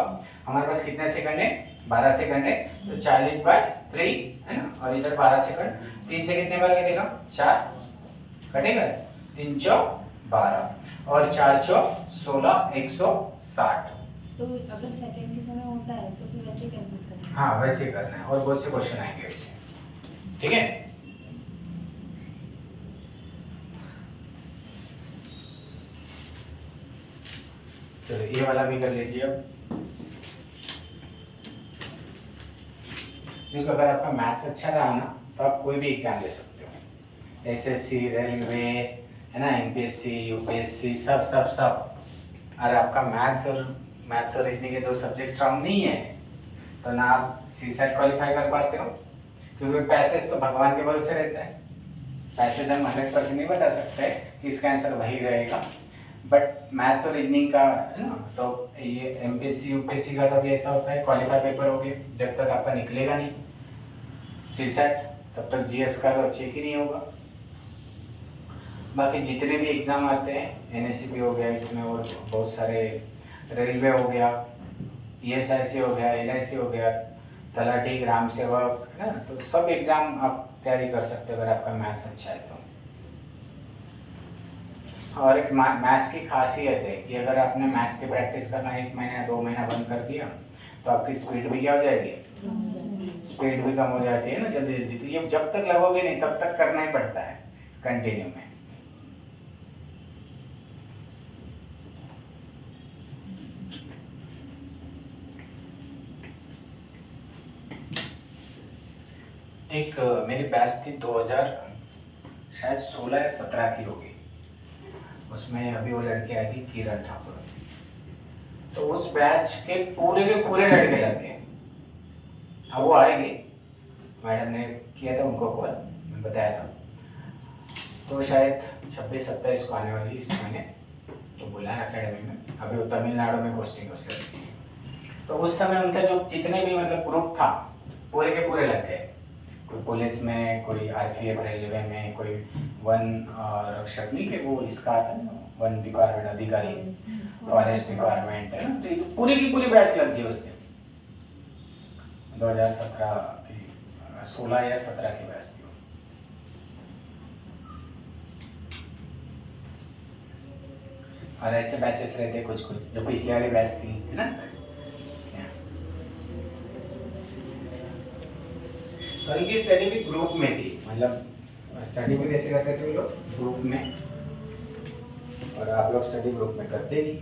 हमारे पास कितने सेकंड है, 12 सेकंड है, तो 40/3 है ना, और इधर 12 सेकंड, 3 से कितने बार कटेगा, 4 कटेगा, 3 4 12, और 4 4 16, 160। तो अगर सेकंड के समय होता है तो फिर वैसे कैलकुलेट करना है, हाँ वैसे करना है, और बहुत से क्वेश्चन आएंगे वैसे, ठीक है। चलो ये वाला भी कर लीजिए अब। क्योंकि अगर आपका मैथ्स अच्छा रहा ना तो आप कोई भी एग्जाम दे सकते हो, एसएससी, रेलवे, है ना, एमपीएससी, यूपीएससी, सब सब सब। अगर आपका मैथ्स और रीजनिंग के 2 सब्जेक्ट स्ट्रांग नहीं है तो ना आप सीसेट क्वालिफाई कर पाते हो, क्योंकि पैसेज तो भगवान के भरोसे रहता है। पैसेज हम 100% नहीं बता सकते कि इसका आंसर वही रहेगा, बट मैथ्स और रीजनिंग का है ना, तो ये एमपीएससी यूपीएससी का भी ऐसा होता है, क्वालिफाई पेपर हो गए, जब तक आपका निकलेगा नहीं सीसेट तब तक जीएस का तो चेक ही नहीं होगा। बाकी जितने भी एग्ज़ाम आते हैं, एनएससीपी हो गया इसमें, और बहुत सारे, रेलवे हो गया, ईएसआईसी हो गया, एलआईसी हो गया, तलाठी, ग्राम सेवक, है ना, तो सब एग्ज़ाम आप तैयारी कर सकते हो अगर आपका मैथ्स अच्छा है तो। और एक मैथ्स की खासियत है कि अगर आपने मैथ्स की प्रैक्टिस करना 1 महीना 2 महीना बंद कर दिया तो आपकी स्पीड भी क्या हो जाएगी, स्पीड भी कम हो जाती है ना जल्दी जल्दी। तो ये जब तक लगोगे नहीं तब तक करना ही पड़ता है कंटिन्यू में। एक मेरी बैच थी 2000 शायद 16 या 17 की होगी, उसमें अभी वो लड़की आई थी किरण ठाकुर, तो उस बैच के पूरे लड़के लग गए। अब वो आएंगे, मैडम ने किया था उनको कॉल, मैं बताया था, तो शायद 26-27 को आने वाली इस महीने, तो बुलाया एकेडमी में। अभी वो तमिलनाडु में पोस्टिंग हो सकती है। तो उस समय उनका जो जितने भी मतलब ग्रुप था पूरे के पूरे लग गए, कोई पुलिस में, कोई आरपीएफ, रेलवे में, कोई वन रक्षक नहीं के वो इसका आता है ना, वन डिपार्टमेंट अधिकारी, फॉरेस्ट डिपार्टमेंट है ना, तो ये पूरी की पूरी बैच लग गई उसके 2017 की, 16 या 17 की बैच थी। और ऐसे बैचेस रहते कुछ जो पिछली वाली बैच थी, है ना। और इनकी स्टडी भी ग्रुप में थी, मतलब स्टडी भी कैसे करते थे वो लोग, ग्रुप में, और आप लोग स्टडी ग्रुप में करते ही।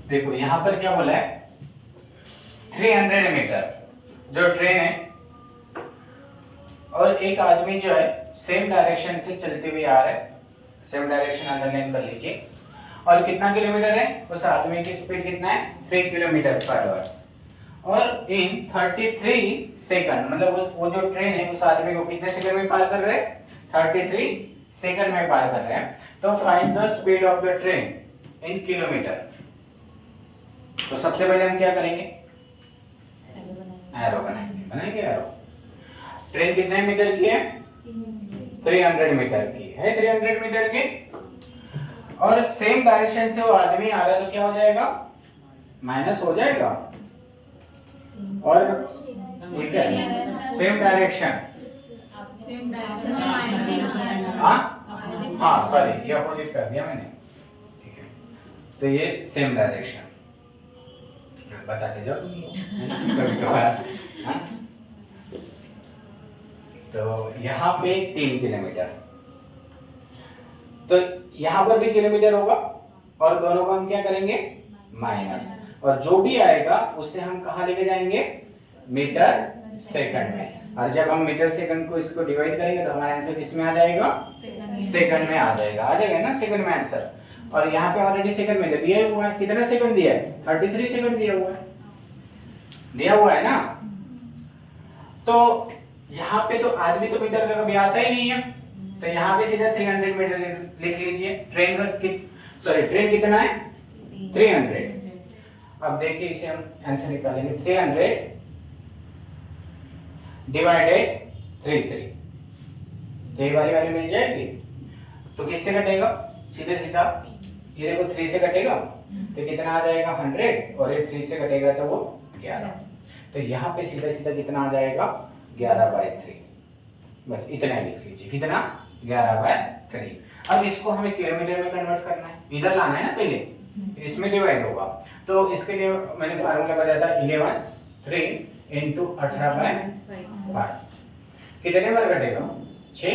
देखो यहाँ पर क्या बोला है, 300 मीटर जो ट्रेन है और एक आदमी जो है सेम डायरेक्शन से चलते हुए आ रहा है, सेम डायरेक्शन अंडरलाइन कर लीजिए, और कितना किलोमीटर है, उस आदमी की स्पीड कितना है, 3 किलोमीटर पर आवर, और इन 33 सेकंड, मतलब वो जो ट्रेन है उस आदमी को कितने सेकंड में पार कर रहे हैं, 33 सेकंड में पार कर रहे हैं। तो find the speed of the train in kilometre. तो सबसे पहले हम क्या करेंगे, एरो बनाएंगे एरो। ट्रेन कितने मीटर की है, 300 मीटर की है, 300 मीटर की, और सेम डायरेक्शन से वो आदमी आ रहा है, तो क्या हो जाएगा, माइनस हो जाएगा, और ठीक है सेम डायरेक्शन, हाँ सॉरी ये अपोजिट कर दिया मैंने, ठीक है, तो ये सेम डायरेक्शन बताते जाओ कभी कभार। तो यहाँ पे 3 किलोमीटर, तो यहाँ पर भी किलोमीटर होगा, और दोनों को हम क्या करेंगे, माइनस, और जो भी आएगा उसे हम कहाँ लेके जाएंगे, मीटर सेकंड में, और जब हम मीटर सेकंड को इसको डिवाइड करेंगे तो हमारा आंसर किस में आ जाएगा, सेकंड में आ जाएगा ना सेकंड में आंसर। और यहाँ पे ऑलरेडी सेकंड में दिया हुआ है, कितना सेकंड दिया है, 33 सेकंड दिया हुआ है ना। तो यहाँ पे तो आदमी तो मीटर का कभी आता ही नहीं है, तो यहाँ पे सीधा 300 मीटर लिख लीजिए। ट्रेन कितना है, 300। अब देखिए इसे हम आंसर निकालेंगे, 300 डिवाइडेड 33, तो ये वाली मिल जाएगी। तो किससे कटेगा, सीधे सीधा ये देखो 3 से कटेगा तो कितना आ जाएगा 100, और ये 3 से कटेगा तो वो 11। तो यहाँ पे सीधा सीधा कितना आ जाएगा 11/3, बस इतना ही लिख लीजिए, कितना 11/3। अब इसको हमें किलोमीटर में कन्वर्ट करना है, इधर लाना है ना पहले, इसमें डिवाइड होगा। तो इसके लिए मैंने फार्मूला बताया था 11/3 × 18/5, कितने बार कटेगा 6,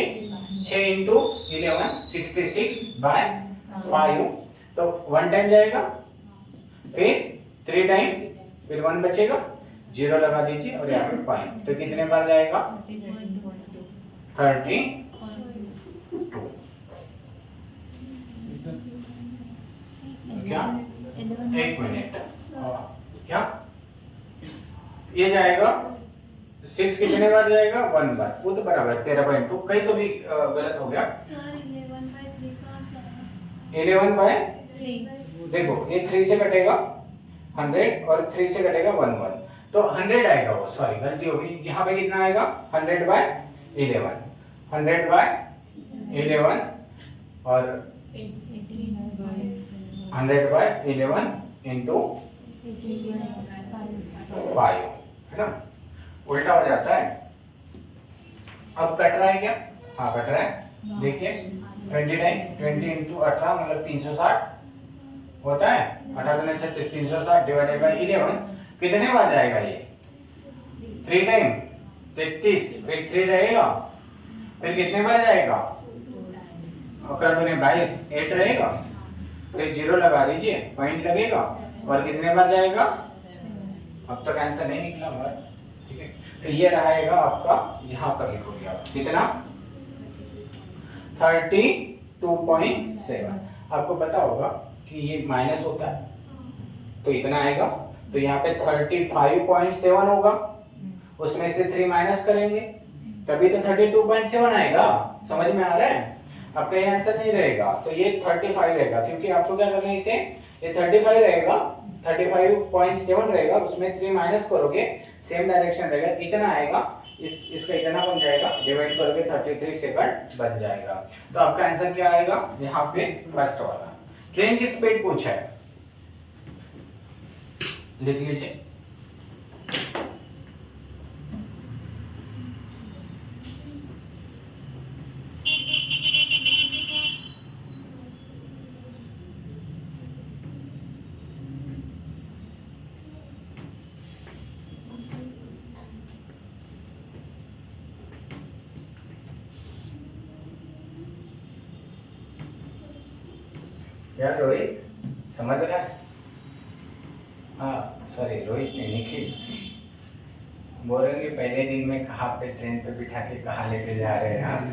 6 इंटू 11 66/5, तो 1 टाइम जाएगा, फिर 3 टाइम, फिर 1 बचेगा, 0 लगा दीजिए और यहाँ पे पॉइंट, तो कितने बार जाएगा? 32। क्या? 1 मिनट, क्या ये जाएगा 6 कितने बार जाएगा? 1 बार, वो तो बराबर 13.2, कहीं तो भी गलत हो गया। 11/3, देखो ये 3 से कटेगा 100 और 3 से कटेगा 1 तो 100 आएगा, वो सॉरी गलती हो गई, यहाँ पे कितना आएगा? 100/11, 100/11 और 100/11 इंटू 5, है ना, उल्टा हो जाता है। अब कट रहा है क्या? हाँ कट रहा है, देखिए 20 टाइम 20 इंटू 18 मतलब 360 होता है, 18 36 360 डिवाइडेड बाय 11, कितने बार जाएगा ये? 3 टाइम 33, फिर 3 रहेगा, फिर कितने बार जाएगा? और 22 8 रहेगा, फिर 0 लगा दीजिए, पॉइंट लगेगा, और कितने बार जाएगा? अब तक आंसर नहीं निकला हमारा, ठीक है, तो ये रहेगा आपका, यहाँ पर लिखोगे आप कितना? 32.7। आपको पता होगा कि ये माइनस होता है तो इतना आएगा, तो यहाँ पे 35.7 होगा, उसमें से 3 माइनस करेंगे तभी तो 32.7 आएगा। समझ में आ रहा है? आपका ये आंसर नहीं रहेगा, तो ये 35 रहेगा, क्योंकि आपको क्या करना है इसे, ये 35 रहेगा, 35.7 रहेगा, उसमें 3 माइनस करोगे, सेम डायरेक्शन रहेगा, इतना आएगा, इसका इतना बन जाएगा, डिवाइड करोगे 33 सेकंड बन जाएगा। तो आपका आंसर क्या आएगा? यहाँ पे फर्स्ट वाला। ट्रेन की स्पीड पूछा है, लिख लीजिए। यार रोहित समझ रहा है? हाँ सॉरी रोहित नहीं, निखिल बोल रहे हैं पहले दिन में कहाँ पे ट्रेन पे बिठा के कहाँ लेके जा रहे हैं आप?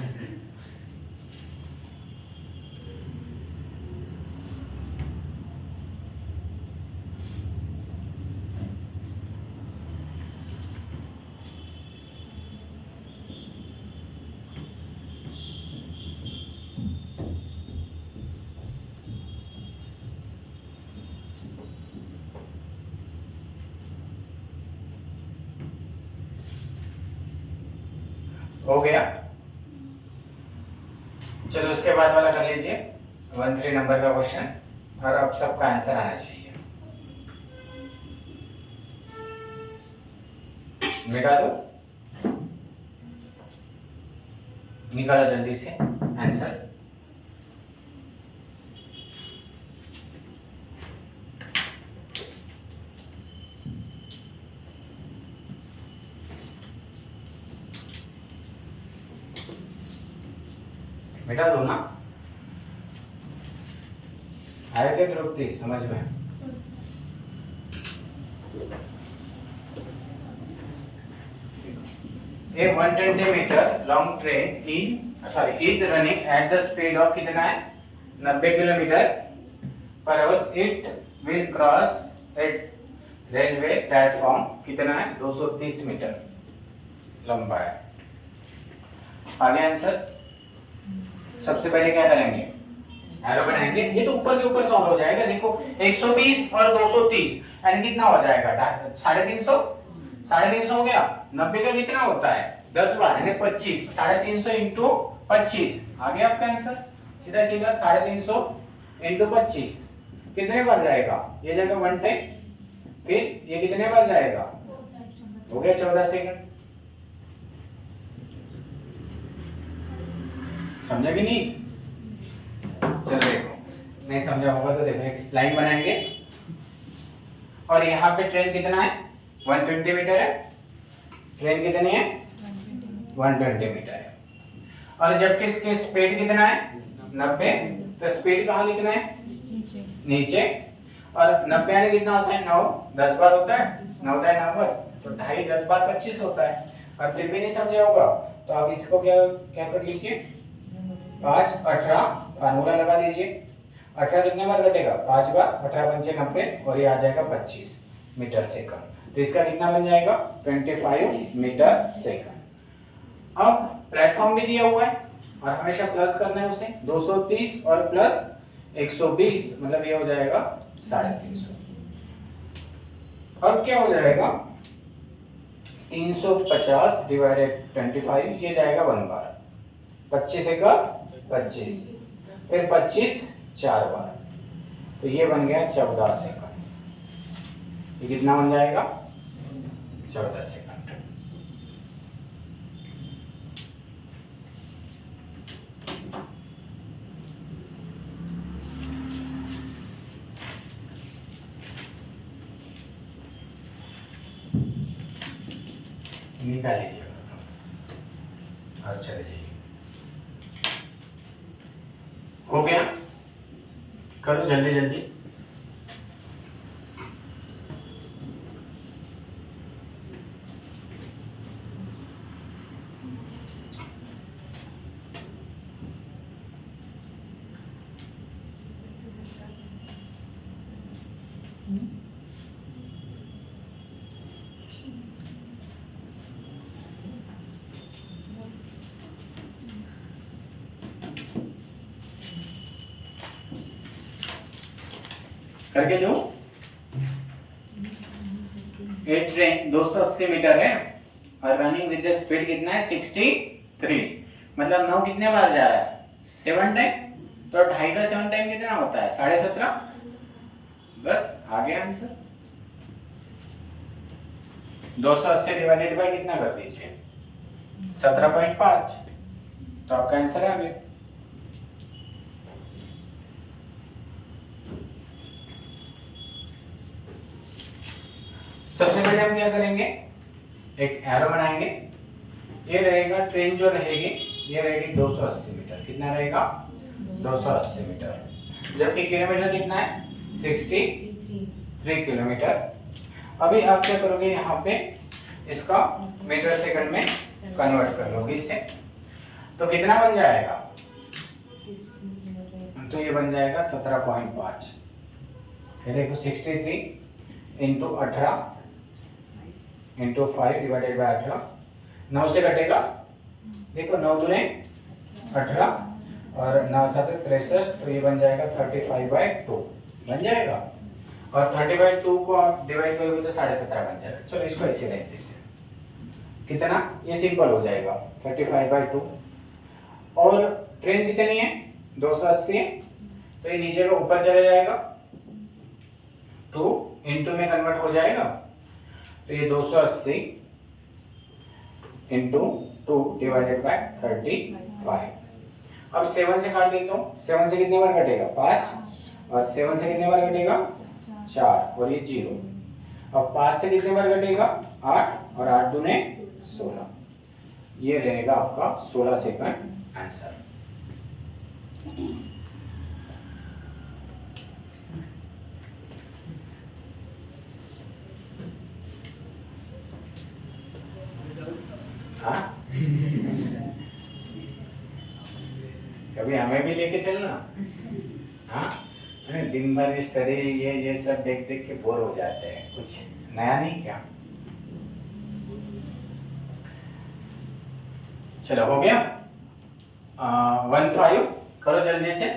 हो गया, चलो उसके बाद वाला कर लीजिए, 13 नंबर का क्वेश्चन, और अब सबका आंसर आना चाहिए। मिटा दो, निकालो जल्दी से आंसर। मिटा दो ना, आए थे तृप्ति समझ में? A 120 metre long train is running at the speed of कितना है? 90 kilometre per hour. It will cross at railway platform, कितना है? 230 मीटर लंबा है। आगे आंसर, सबसे पहले क्या करेंगे? एरो बनाएंगे, ये तो ऊपर के ऊपर सॉल्व हो जाएगा। देखो 120 और 230 यानी कितना हो जाएगा? 350, 350 हो गया। 90 का कितना होता है? 10 बार यानी 25, 350 इंटू 25 आ गया आपका आंसर। सीधा सीधा 350 इंटू 25 कितने बार जाएगा? ये जाएगा 1 टाइम, फिर ये कितने बार जाएगा? हो गया 14 सेकंड। समझा कि नहीं? चलो देखो, नहीं समझा होगा तो देखो, एक लाइन बनाएंगे और यहाँ पे ट्रेन कितना है? 120 मीटर है। ट्रेन कितनी है? 120 मीटर है। और जबकि इसके स्पीड कितना है 90, तो स्पीड कहाँ लिखना है नीचे। और 90 यानी कितना होता है 9, 10 बार होता है 9 दाई 9 बार, तो 2.5 10 बार 25 होता है। और फिर भी नहीं समझा होगा तो आप इसको क्या क्या कर लीजिए 5 18 फार्मूला लगा दीजिए। 18 कितने बार कटेगा 5 बार, 18 पंचे 90 और ये आ जाएगा 25 मीटर सेकंड। तो इसका कितना बन जाएगा 25 मीटर सेकंड। अब प्लेटफॉर्म भी दिया हुआ है और हमेशा प्लस करना है उसे, 230 और प्लस 120 मतलब ये हो जाएगा 350। अब क्या हो जाएगा 350 डिवाइडेड 25, ये जाएगा 1 बार, 25 एक 25, फिर 25 4 बार, तो ये बन गया 14 सेकंड। ये कितना बन जाएगा 14 सेकंड। निकाल लीजिएगा और चले जाइए। हो गया, करो जल्दी जल्दी। करके दो। ये ट्रेन 280 मीटर है और रनिंग विद द स्पीड कितना है 63, मतलब 9 कितने बार जा रहा है 7 टाइम, तो 2.5 का 7 टाइम कितना होता है 17.5। बस आ गया आंसर। 280 डिवाइडेड बाय कितना कर दीजिए 17.5, तो आपका आंसर आ गया। सबसे पहले हम क्या करेंगे एक एरो बनाएंगे। ये रहेगा ट्रेन जो रहेगी ये रहेगी 280 मीटर, कितना रहेगा 280 मीटर, जबकि किलोमीटर कितना है 63 किलोमीटर। अभी आप क्या करोगे यहाँ पे इसका मीटर सेकंड में कन्वर्ट कर लोगे इसे, तो कितना बन जाएगा, तो ये बन जाएगा 17.5। फिर देखो 63 इंटू 18 इंटू 5 डिवाइडेड बाय 18, 9 से कटेगा, देखो 9 दूने 18 और 9 7 63, तो ये बन जाएगा 35/2 बन जाएगा। और 30/2 को आप डिवाइड करोगे तो 17.5 बन जाएगा। चलो इसको ऐसे रख देते हैं, कितना ये सिंपल हो जाएगा 35/2। और ट्रेन कितनी है 280, तो ये नीचे का ऊपर चला जाएगा, 2 इंटू में कन्वर्ट हो जाएगा, तो ये 280 इंटू 2 डिवाइडेड बाय 35। अब 7 से काट देता हूँ, 7 से कितने बार कटेगा 5, और 7 से कितने बार कटेगा 4, और ये 0। अब 5 से कितने बार कटेगा 8, और 8 दूने 16, ये रहेगा आपका 16 सेकंड आंसर। हाँ कभी हमें भी लेके चलना। हाँ दिन भर स्टडी ये सब देख देख के बोर हो जाते हैं, कुछ नया नहीं क्या। चलो हो गया 15, करो जल्दी से।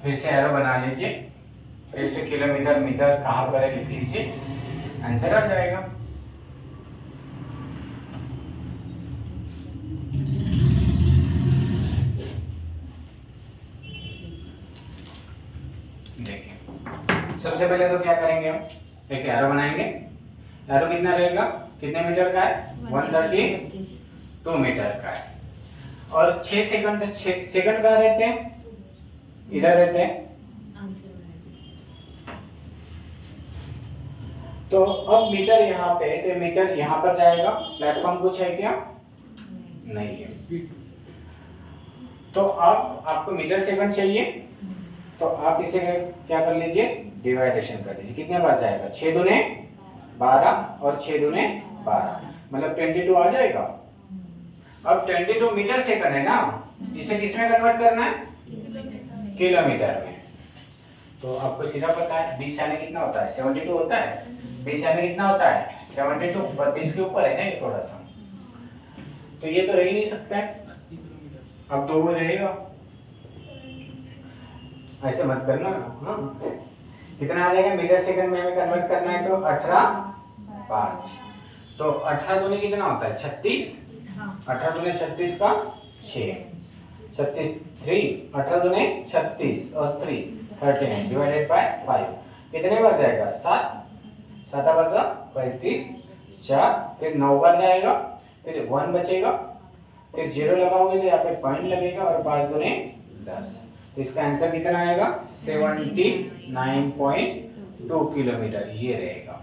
फिर से एरो बना लीजिए, फिर से किलोमीटर मीटर कहाँ पर है लिख लीजिए, आंसर आ जाएगा। देखिए सबसे पहले तो क्या करेंगे हम एक एरो बनाएंगे। एरो कितना रहेगा, कितने मीटर का है 132 मीटर का है। और 6 सेकंड, 6 सेकंड कहाँ रहते हैं? इधर रहते हैं। तो अब मीटर यहाँ पे, तो मीटर यहाँ पर जाएगा। प्लेटफॉर्म कुछ है क्या? नहीं है। तो अब आपको मीटर सेकंड चाहिए, तो आप इसे क्या कर लीजिए, डिवाइडेशन कर लीजिए। कितने बार जाएगा? 6 दूने 12 और 6 दूने 12, मतलब 22 आ जाएगा। अब 22 मीटर सेकंड है ना, इसे किस में कन्वर्ट करना है? किलोमीटर में। तो आपको सीधा पता है 20 यानी कितना होता है? 72 होता है। 20 यानी कितना होता है? 72। 32 के ऊपर है ना ये थोड़ा सा, तो ये तो रह ही नहीं सकता है। अब 2 में रहेगा, ऐसे मत करना। हाँ, कितना आ जाएगा? मीटर सेकंड में हमें कन्वर्ट करना है तो 18 5। तो 18 दूनी कितना होता है? 36। 18 दूनी 36 का 6, 36 3, 18 दूनी 36 और 3 39 डिवाइडेड बाय 5। कितने बार जाएगा? 7। 7 बचा 35, 4, फिर 9 बार जाएगा, फिर 1 बचेगा, फिर 0 लगाओगे तो यहाँ पे पॉइंट लगेगा और 5 दूने 10। तो इसका आंसर कितना आएगा? 79.2 किलोमीटर ये रहेगा।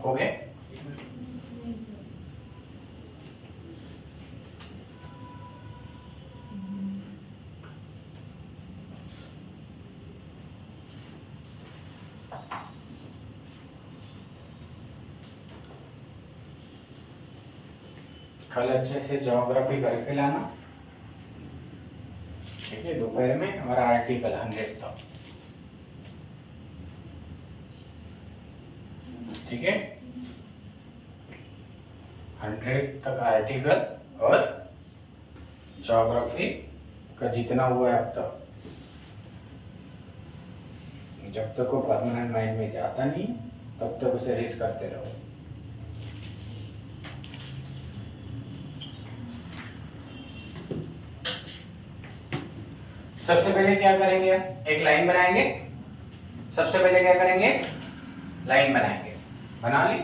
हो गए? कल अच्छे से ज्योग्राफी करके लाना, ठीक है? दोपहर में हमारा आर्टिकल 100 था, ठीक है? 100 तक आर्टिकल और ज्योग्राफी का जितना हुआ है अब तक, जब तक वो परमानेंट माइंड में जाता नहीं तब तक उसे रीड करते रहो। सबसे पहले क्या करेंगे? एक लाइन बनाएंगे। सबसे पहले क्या करेंगे? लाइन बनाएंगे। बना ली।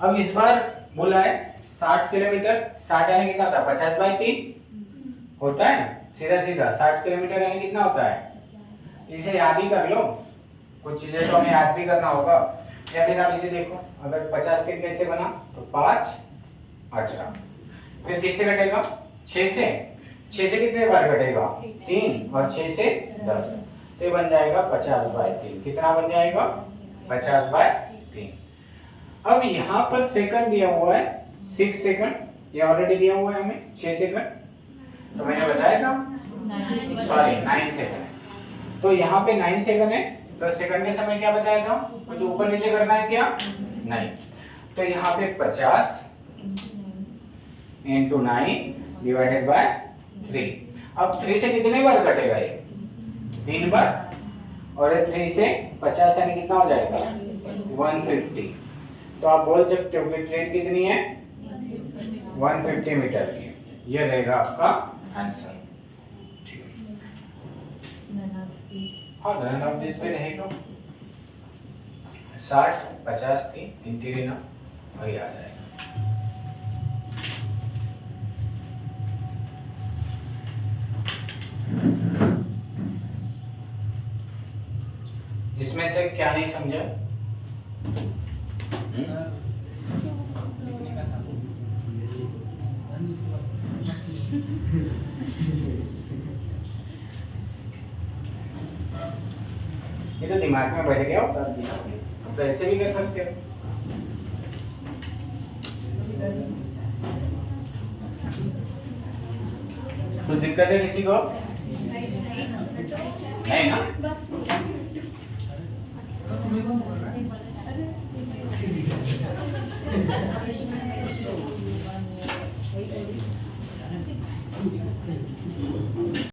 अब इस बार बोला है 60 किलोमीटर। 60 यानी कितना होता है? 50/3 होता है। सीधा सीधा 60 किलोमीटर यानी कितना होता है? इसे याद ही कर लो, कुछ चीजें तो हमें याद भी करना होगा। या फिर आप इसे देखो, अगर 50 के कैसे बना तो 5 18, फिर किससे घटेगा? 6 से। 6 से कितने बार घटेगा? 3, और 6 से 10, तो बन जाएगा 50/3। कितना बन जाएगा? 50/3। अब यहाँ पर सेकंड दिया हुआ है 6 सेकंड, ये ऑलरेडी दिया हुआ है हमें 6 सेकंड, तो मैंने बताया था, सॉरी 9 सेकंड। तो यहाँ पे 9 सेकंड है, तो सेकंड के समय क्या बताया था? कुछ ऊपर नीचे करना है क्या? नहीं। तो यहाँ पे 50 × 9 डिवाइडेड बाय 3। अब 3 से कितने बार कटेगा ये? 3 बार, और 3 से 50 यानी कितना हो जाएगा? 150। तो आप बोल सकते हो कि ट्रेन कितनी है? 150 मीटर की। ये रहेगा आपका आंसर। हाँ, नन ऑफ दिस पे रहेगा। 60 50 3 3 ना वही आ जाएगा। इसमें से क्या नहीं समझा? ये तो दिमाग में बैठ गया होता है, तो ऐसे भी कर सकते हो। कुछ दिक्कत है किसी को? नहीं ना?